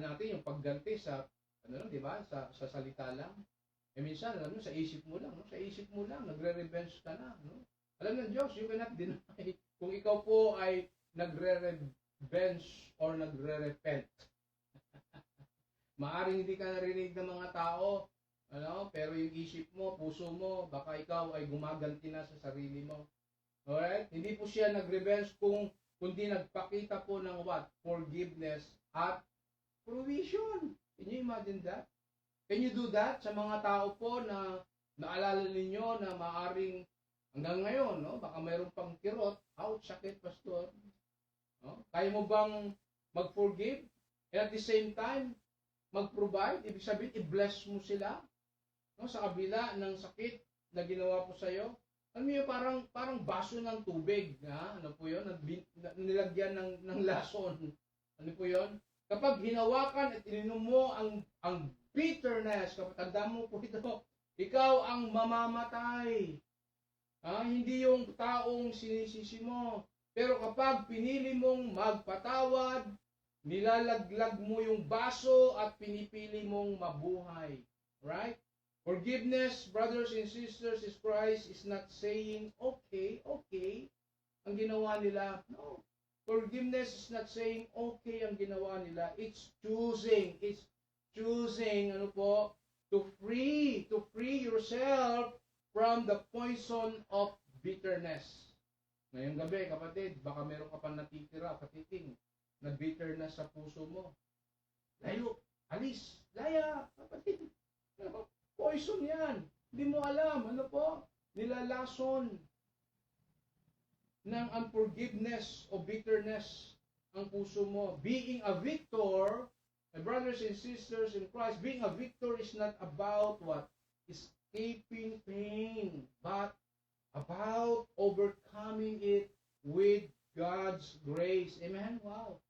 natin yung pagganti sa, di ba? Sa salita lang. Minsan, alam mo, sa isip mo lang, no? Sa isip mo lang, nagre-revenge ka na, no? Alam ng Diyos, you cannot deny. Kung ikaw po ay nagre-revenge or nagre-repent. Maaring hindi ka narinig ng mga tao, pero yung isip mo, puso mo, baka ikaw ay gumaganti na sa sarili mo. Alright? Hindi po siya nag-revenge kundi nagpakita po ng what? Forgiveness at provision. Can you imagine that? Can you do that sa mga tao po na naalala ninyo na maaring hanggang ngayon, baka mayroon pang kirot, ouch, sakit, pastor. Kaya mo bang mag-forgive? And at the same time, mag-provide? Ibig sabihin, i-bless mo sila sa kabila ng sakit na ginawa po sa'yo. Alam niyo, parang baso ng tubig. Ano po yun? Nilagyan ng lason. Ano po yun? Kapag hinawakan at ininom mo ang bitterness, kapag tanda mo po ito, ikaw ang mamamatay. Hindi yung taong sinisisi mo. Pero kapag pinili mong magpatawad, nilalaglag mo yung baso at pinipili mong mabuhay. Right? Forgiveness, brothers and sisters, is Christ is not saying, okay, ang ginawa nila. No. Forgiveness is not saying, okay, ang ginawa nila. It's choosing, to free yourself from the poison of bitterness. Ngayong gabi, kapatid, baka meron ka pa natitira, katiting, na bitterness sa puso mo. Layo, alis, laya, kapatid. Poison yan. Hindi mo alam, nilalason ng unforgiveness o bitterness ang puso mo. Being a victor, my brothers and sisters in Christ, being a victor is not about what? Escaping pain, but about overcoming it with God's grace. Amen? Wow.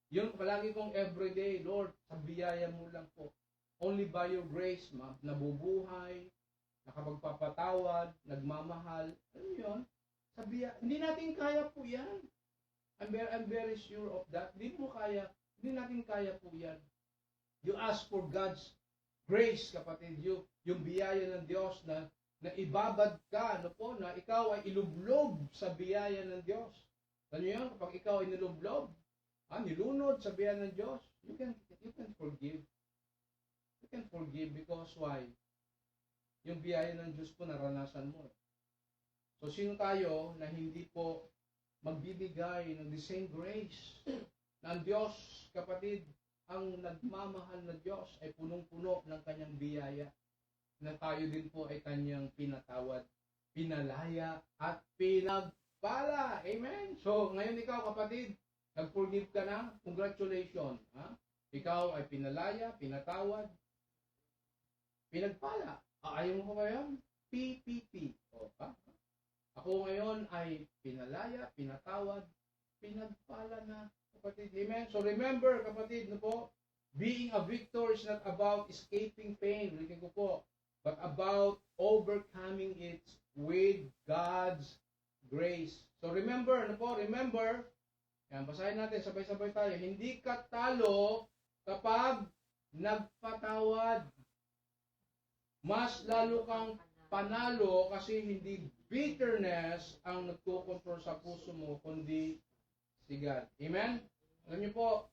Yun palagi kong everyday, Lord, sa biyaya mo lang po. Only by your grace, nabubuhay, nakapagpapatawad, nagmamahal. Ano yun? Hindi natin kaya po yan. I'm very sure of that. Hindi natin kaya po yan. You ask for God's grace, kapatid. Yung biyaya ng Diyos na ibabad ka, na ikaw ay ilublob sa biyaya ng Diyos. Ano yun? Kapag ikaw ay nilublob, nilunod sa biyaya ng Diyos, you can forgive. You can forgive because why? Yung biyaya ng Diyos po naranasan mo. So, sino tayo na hindi po magbibigay ng the same grace na ang Diyos, kapatid, ang nagmamahal na Diyos ay punong-puno ng kanyang biyaya na tayo din po ay kanyang pinatawad, pinalaya, at pinagpala. Amen? So, ngayon ikaw, kapatid, nag-forgive ka na, congratulations. Ha? Ikaw ay pinalaya, pinatawad, pinagpala. Ayaw mo ko ba yun? PPP. O, ha? Ako ngayon ay pinalaya, pinatawad, pinagpala na, kapatid. Amen? So remember, kapatid, no po, being a victor is not about escaping pain, ulitin ko po, but about overcoming it with God's grace. So remember, ano po, remember, yan, basahin natin, sabay-sabay tayo, hindi ka talo kapag nagpatawad. Mas lalo kang panalo kasi hindi bitterness ang nagkokontrol sa puso mo, kundi si God. Amen? Alam niyo po,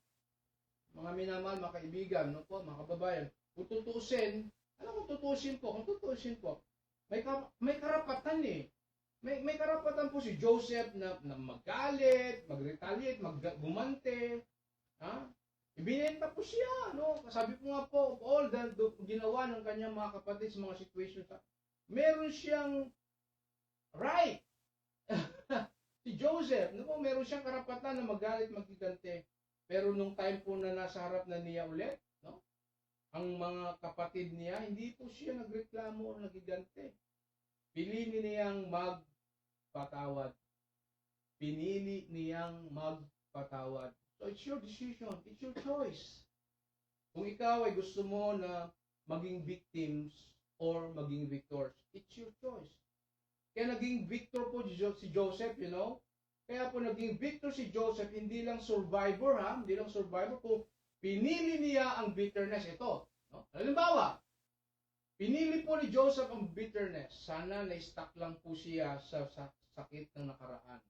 mga minamahal, mga kaibigan, no po, mga kababayan, kung tutuusin, alam mo, tutuusin po, may karapatan eh. May karapatan po si Joseph na magalit, mag-retaliate, gumante, ha? Ibinenta po siya, no? Sabi ko nga po, all the ginawa ng kanyang mga kapatid sa mga situations, meron siyang right. Si Joseph, no po, meron siyang karapatan na magalit, magigante. Pero nung time po na nasa harap na niya ulit, no? Ang mga kapatid niya, hindi po siya nagreklamo o nagigante. Pinili niyang magpatawad. Pinili niyang magpatawad. So it's your decision, it's your choice. Kung ikaw ay gusto mo na maging victims or maging victors, it's your choice. Kaya naging victor po si Joseph, you know? Kaya po naging victor si Joseph, hindi lang survivor, ha? Hindi lang survivor. Kung pinili niya ang bitterness, ito. No? Halimbawa, pinili po ni Joseph ang bitterness. Sana na-stuck lang po siya sa sakit ng nakaraan.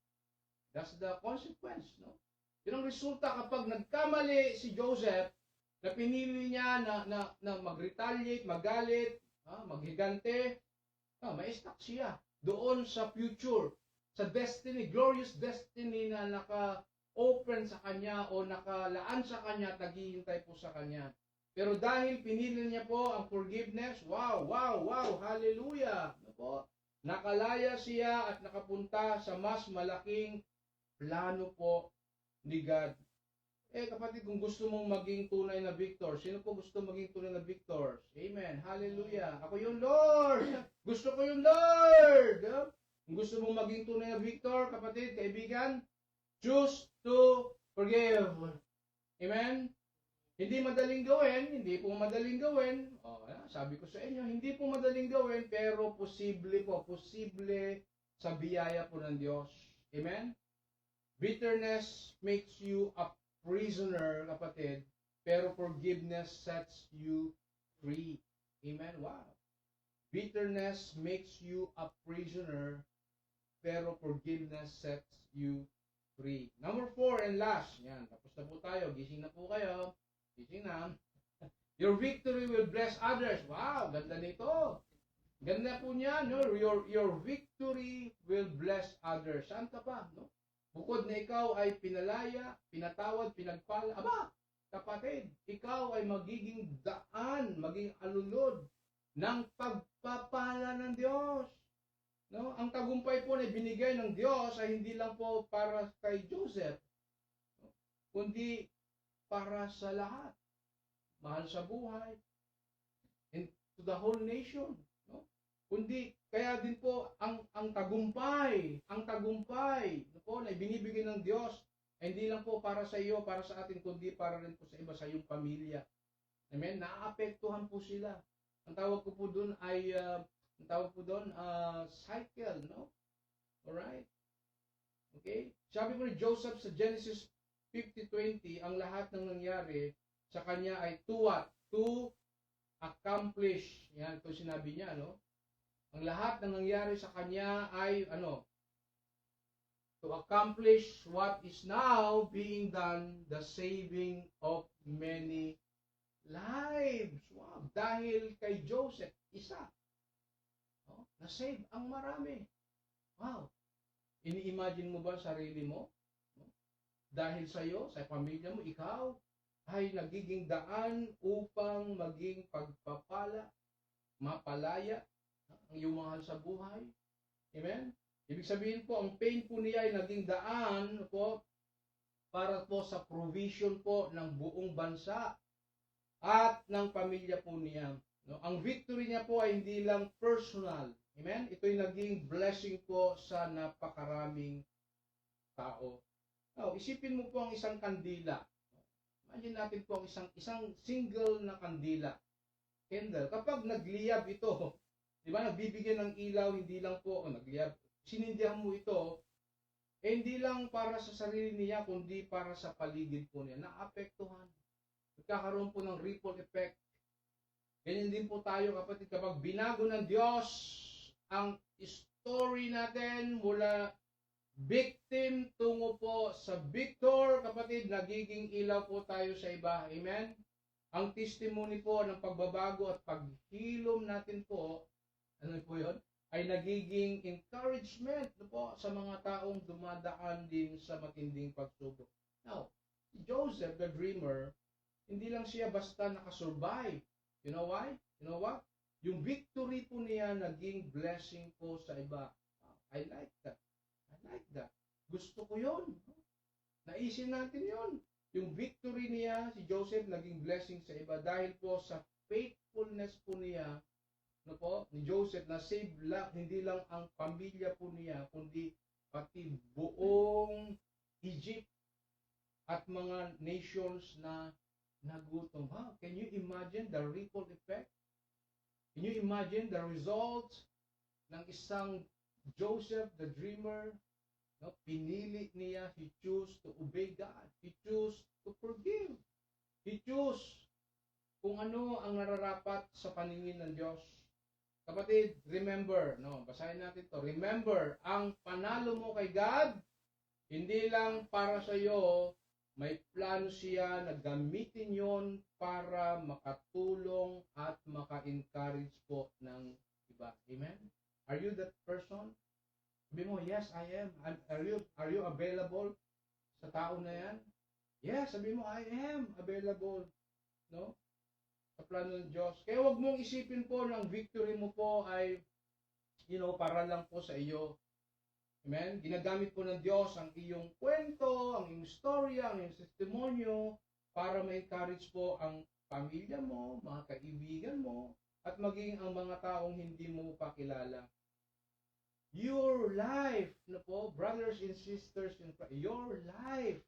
That's the consequence, no? Yun ang resulta kapag nagkamali si Joseph, na pinili niya na mag-retaliate, magalit, maghigante, ma-stuck siya doon sa future, sa destiny, glorious destiny na naka-open sa kanya o nakalaan sa kanya, naghihintay po sa kanya. Pero dahil pinili niya po ang forgiveness, wow, hallelujah! Ano po? Nakalaya siya at nakapunta sa mas malaking plano po ni God. Kapatid, kung gusto mong maging tunay na victor, sino po gusto maging tunay na victors? Amen. Hallelujah. Ako yung Lord. Gusto ko yung Lord. Kung gusto mong maging tunay na victor, kapatid, kaibigan, choose to forgive. Amen. Hindi madaling gawin, hindi po madaling gawin. Sabi ko sa inyo, hindi po madaling gawin, pero posible sa biyaya po ng Diyos. Amen. Bitterness makes you a prisoner, kapatid, pero forgiveness sets you free. Amen? Wow. Bitterness makes you a prisoner, pero forgiveness sets you free. Number 4 and last. Yan, tapos na po tayo. Gising na po kayo. Gising na. Your victory will bless others. Wow, ganda nito. Ganda po niya, no? Your victory will bless others. Saan ka pa, no? Bukod na ikaw ay pinalaya, pinatawad, pinagpala, aba, kapatid, ikaw ay magiging daan, maging alulod ng pagpapala ng Diyos. No? Ang tagumpay po na binigay ng Diyos ay hindi lang po para kay Joseph, no? Kundi para sa lahat. Mahal sa buhay, and to the whole nation. No? Kundi, kaya din po, ang tagumpay po, na binibigay ng Diyos, ay hindi lang po para sa iyo, para sa atin, kundi para rin po sa iba, sa iyong pamilya. Amen? Naapektuhan po sila. Ang tawag ko po doon ay, cycle, no? Alright? Okay? Sabi po ni Joseph sa Genesis 50:20, ang lahat ng nangyari sa kanya ay to what? To accomplish. Yan, ito sinabi niya, no? Ang lahat ng nangyari sa kanya ay, to accomplish what is now being done, the saving of many lives. Wow. Dahil kay Joseph, isa. Oh, na-save ang marami. Wow. Ini-imagine mo ba sarili mo? Dahil sa iyo, sa pamilya mo, ikaw ay nagiging daan upang maging pagpapala, mapalaya ang iyong mahal sa buhay. Amen? Ibig sabihin po, ang pain po niya ay naging daan po para po sa provision po ng buong bansa at ng pamilya po niya. No? Ang victory niya po ay hindi lang personal. Amen? Ito'y naging blessing po sa napakaraming tao. Now, isipin mo po ang isang kandila. Imagine natin po ang isang single na kandila. Candle. Kapag nagliyab ito, di ba, nagbibigay ng ilaw, hindi lang po, nagliyab, sinindihan mo ito, hindi lang para sa sarili niya, kundi para sa paligid po niya. Naapektuhan. Nagkakaroon po ng ripple effect. Ganyan din po tayo, kapatid, kapag binago ng Diyos ang story natin mula victim tungo po sa victor, kapatid, nagiging ilaw po tayo sa iba. Amen? Ang testimony po ng pagbabago at paghilom natin po, ano po yun? Ay nagiging encouragement po sa mga taong dumadaan din sa matinding pagsubok. Now, Joseph the dreamer, hindi lang siya basta nakasurvive. You know why? You know what? Yung victory po niya naging blessing po sa iba. I like that. I like that. Gusto ko yun. Naisin natin yun. Yung victory niya, si Joseph, naging blessing sa iba dahil po sa faithfulness po niya, no po, ni Joseph, na save hindi lang ang pamilya po niya, kundi pati buong Egypt at mga nations na nagutom. Ha? Can you imagine the ripple effect? Can you imagine the result ng isang Joseph the dreamer? No, pinili niya, he chose to obey God. He chose to forgive. He chose kung ano ang nararapat sa paningin ng Diyos. Kapatid, remember, no, basahin natin to. Remember, ang panalo mo kay God, hindi lang para sa iyo, may plano siya na gamitin yon para makatulong at maka-encourage po ng iba. Amen? Are you that person? Sabi mo, yes, I am. Are you available sa tao na yan? Yes, sabi mo, I am available. No? Sa plano ng Diyos. Kaya wag mong isipin po ng victory mo po ay, para lang po sa iyo. Amen? Ginagamit po ng Diyos ang iyong kwento, ang iyong storya, ang iyong testimonyo para ma-encourage po ang pamilya mo, mga kaibigan mo, at maging ang mga taong hindi mo pa kilala. Your life, brothers and sisters in Christ, your life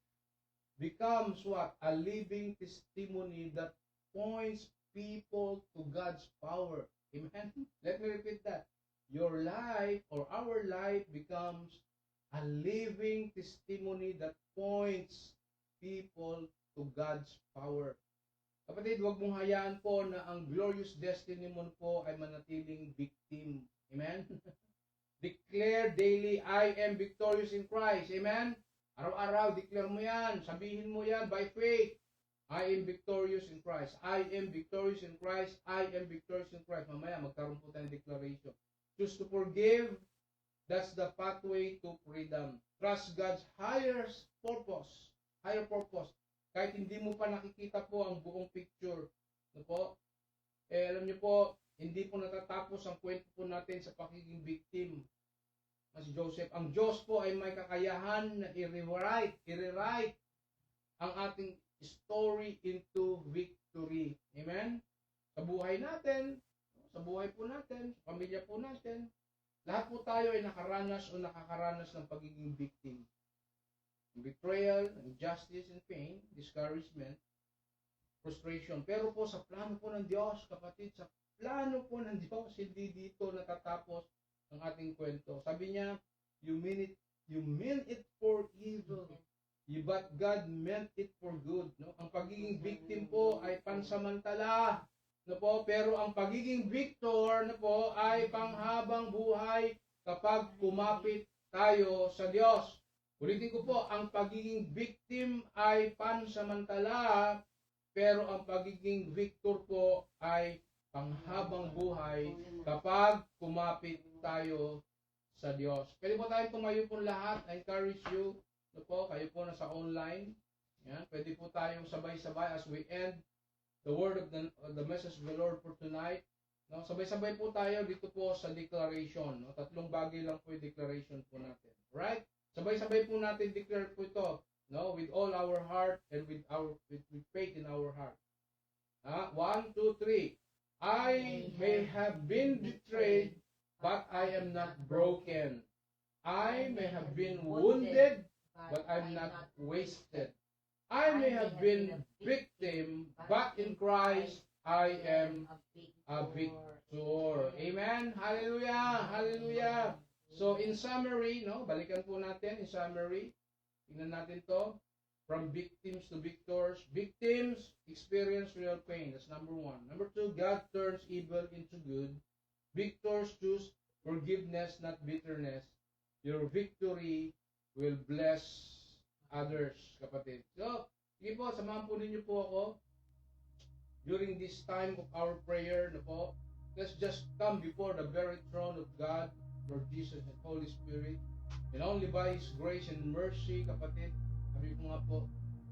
becomes what? A living testimony that points people to God's power. Amen? Let me repeat that. Your life or our life becomes a living testimony that points people to God's power. Kapatid, huwag mong hayaan po na ang glorious destiny mo po ay manatiling victim. Amen? Declare daily, I am victorious in Christ. Amen? Araw-araw, declare mo yan. Sabihin mo yan by faith. I am victorious in Christ. I am victorious in Christ. I am victorious in Christ. Mamaya, magkaroon po tayong declaration. Choose to forgive. That's the pathway to freedom. Trust God's higher purpose. Higher purpose. Kahit hindi mo pa nakikita po ang buong picture. No po? Alam niyo po, hindi po natatapos ang kwento po natin sa pagiging victim. Mas Joseph, ang Diyos po ay may kakayahan na i-rewrite ang ating story into victory. Amen? Sa buhay natin, sa buhay po natin, sa pamilya po natin, lahat po tayo ay nakaranas o nakakaranas ng pagiging victim. Betrayal, injustice and pain, discouragement, frustration. Pero po sa plano po ng Diyos, kapatid, sa plano po ng Diyos, hindi dito natatapos ang ating kwento. Sabi niya, you mean it for evil, but God meant it for good. No? Ang pagiging victim po ay pansamantala. No po, pero ang pagiging victor ay panghabang buhay kapag kumapit tayo sa Diyos. Ulitin ko po, ang pagiging victim ay pansamantala, pero ang pagiging victor po ay panghabang buhay kapag kumapit tayo sa Diyos. Pwede po tayo tumayo po lahat. I encourage you, kayo po nasa online. Yan, pwede po tayong sabay-sabay as we end the word of the message of the Lord for tonight. No, sabay-sabay po tayo dito po sa declaration. No? 3 bagay lang po yung declaration po natin. Right? Sabay-sabay po natin declare po ito. No, with all our heart and with faith in our heart. 1, 2, 3. I may have been betrayed, but I am not broken. I may have been wounded, but I'm not wasted. I may have been victim, but in Christ I am a victor. Amen. Hallelujah. Hallelujah. So in summary, no, balikan po natin in summary. Tingnan natin to. From victims to victors. Victims experience real pain. That's number 1. Number 2, God turns evil into good. Victors choose forgiveness, not bitterness. Your victory will bless others, kapatid. So, sige po, samahan po ninyo po ako during this time of our prayer na po. Let's just come before the very throne of God, Lord Jesus and Holy Spirit. And only by His grace and mercy, kapatid, sabi ko nga po,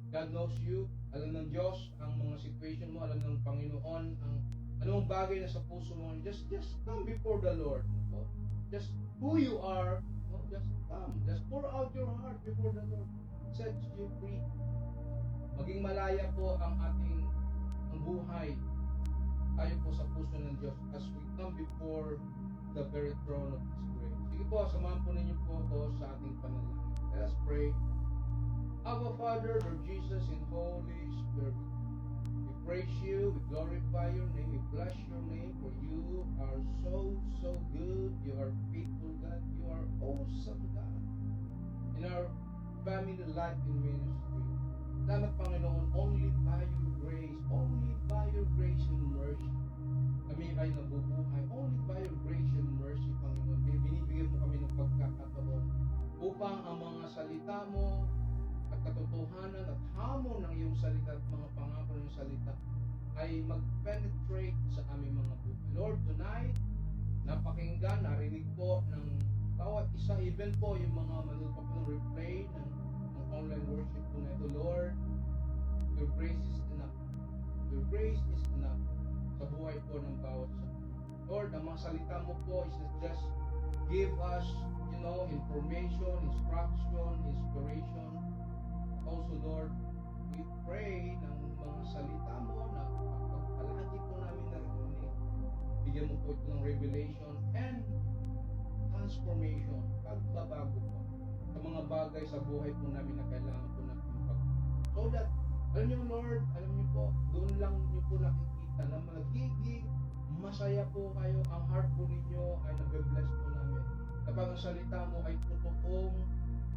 God knows you. Alam ng Diyos ang mga situation mo. Alam ng Panginoon ang anong bagay na sa puso mo. Just come before the Lord. No? Just who you are, no? Just come. Just pour out your heart before the Lord. Set you free. Maging malaya po ang ating buhay. Tayo po sa puso ng Diyos as we come before the very throne of His grace. Sige po, samahan po ninyo po ako sa ating panalangin. Let us pray. Our Father, Lord Jesus, in Holy Spirit, we praise you, we glorify your name, we bless your name, for you are so good. You are faithful, God. You are awesome, God. In our family life and ministry, salamat, Panginoon, only by your grace and mercy, kami ay nabubuhay. Only by your grace and mercy, Panginoon, binibigyan mo kami ng pagkakataon upang ang mga salita mo at katotohanan at hamon ng iyong salita at mga pangako ng iyong salita ay mag-penetrate sa aming mga buhay. Lord, tonight, napakinggan, narinig po ng bawat isa, even po yung mga manood pa po ng replay ng online worship po na ito. Lord, your grace is enough. Your grace is enough sa buhay po ng bawat isa. Lord, ang mga salita mo po is not just give us, information, instruction, inspiration. Also, Lord, we pray ng mga salita mo na palagi po namin narinig. Bigyan mo po ito ng revelation and transformation, pagbabago po sa mga bagay sa buhay po namin na kailangan po natin so that, alam niyo Lord, alam niyo po, doon lang niyo po nakikita na magiging masaya po kayo, ang heart po ninyo ay nag-bless po namin. Kapag ang salita mo ay totoong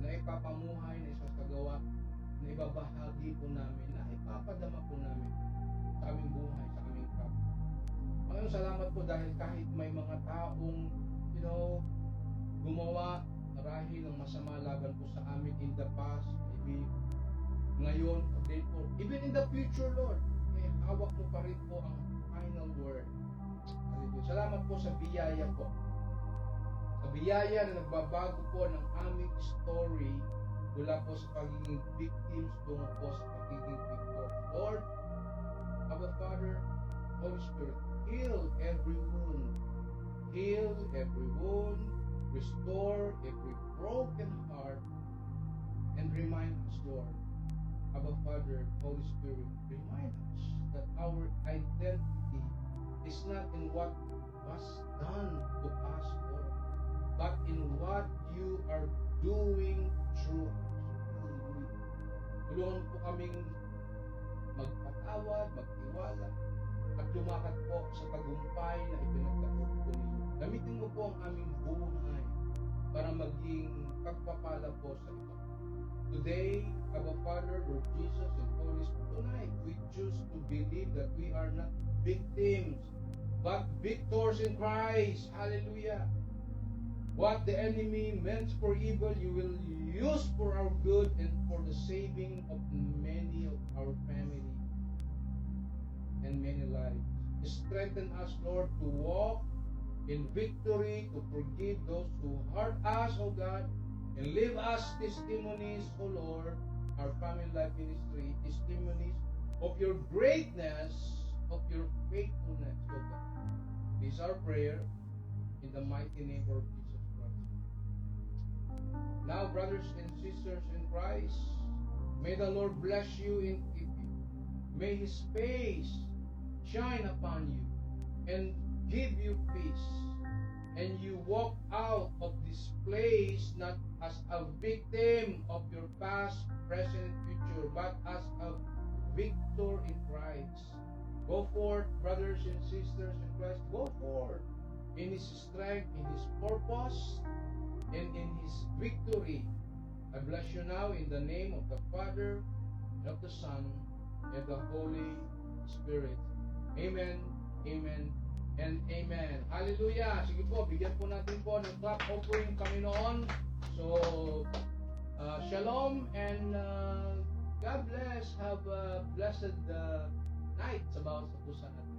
na ipapamuhay, na isasagawa, na ibabahagi po namin, na ipapadama po namin sa aming buhay, sa aming kapwa. Ngayon, salamat po dahil kahit may mga taong, gumawa marahil ng masama laban po sa amin in the past, maybe ngayon, even in the future, Lord, hawak mo pa rin po ang final word. Salamat po sa biyaya po. Sa biyaya na nagbabago po ng aming story mula po sa pagiging victims tungo po sa pagiging victor. Lord, our Father, Holy Spirit, heal every wound. Heal every wound. Restore every broken heart. And remind us, Lord, our Father, Holy Spirit, remind us that our identity is not in what was done to us, Lord, but in what you are doing through us. Tulungan po kaming magpatawad, magtiwala, at lumakad po sa tagumpay na ipinagkaloob po ninyo. Gamitin mo po ang aming buhay para maging pagpapala po sa iba. Today, our Father, Lord Jesus, and Holy Spirit, tonight, we choose to believe that we are not victims, but victors in Christ. Hallelujah. What the enemy meant for evil, you will use for our good and for the saving of many of our family. and many lives. Strengthen us, Lord, to walk in victory, to forgive those who hurt us, O God, and leave us testimonies, O Lord, our Family Life Ministry, testimonies of your greatness, of your faithfulness, O God. This is our prayer in the mighty name of Jesus Christ. Now, brothers and sisters in Christ, may the Lord bless you and keep you. May His face shine upon you and give you peace. And you walk out of this place not as a victim of your past, present, and future, but as a victor in Christ. Go forth, brothers and sisters in Christ. Go forth in His strength, in His purpose, and in His victory. I bless you now in the name of the Father, and of the Son, and the Holy Spirit. Amen, amen, and amen. Hallelujah! Sige po, bigyan po natin po ng clap offering Panginoon. So, shalom and God bless. Have a blessed night sa bawat sa pusa natin.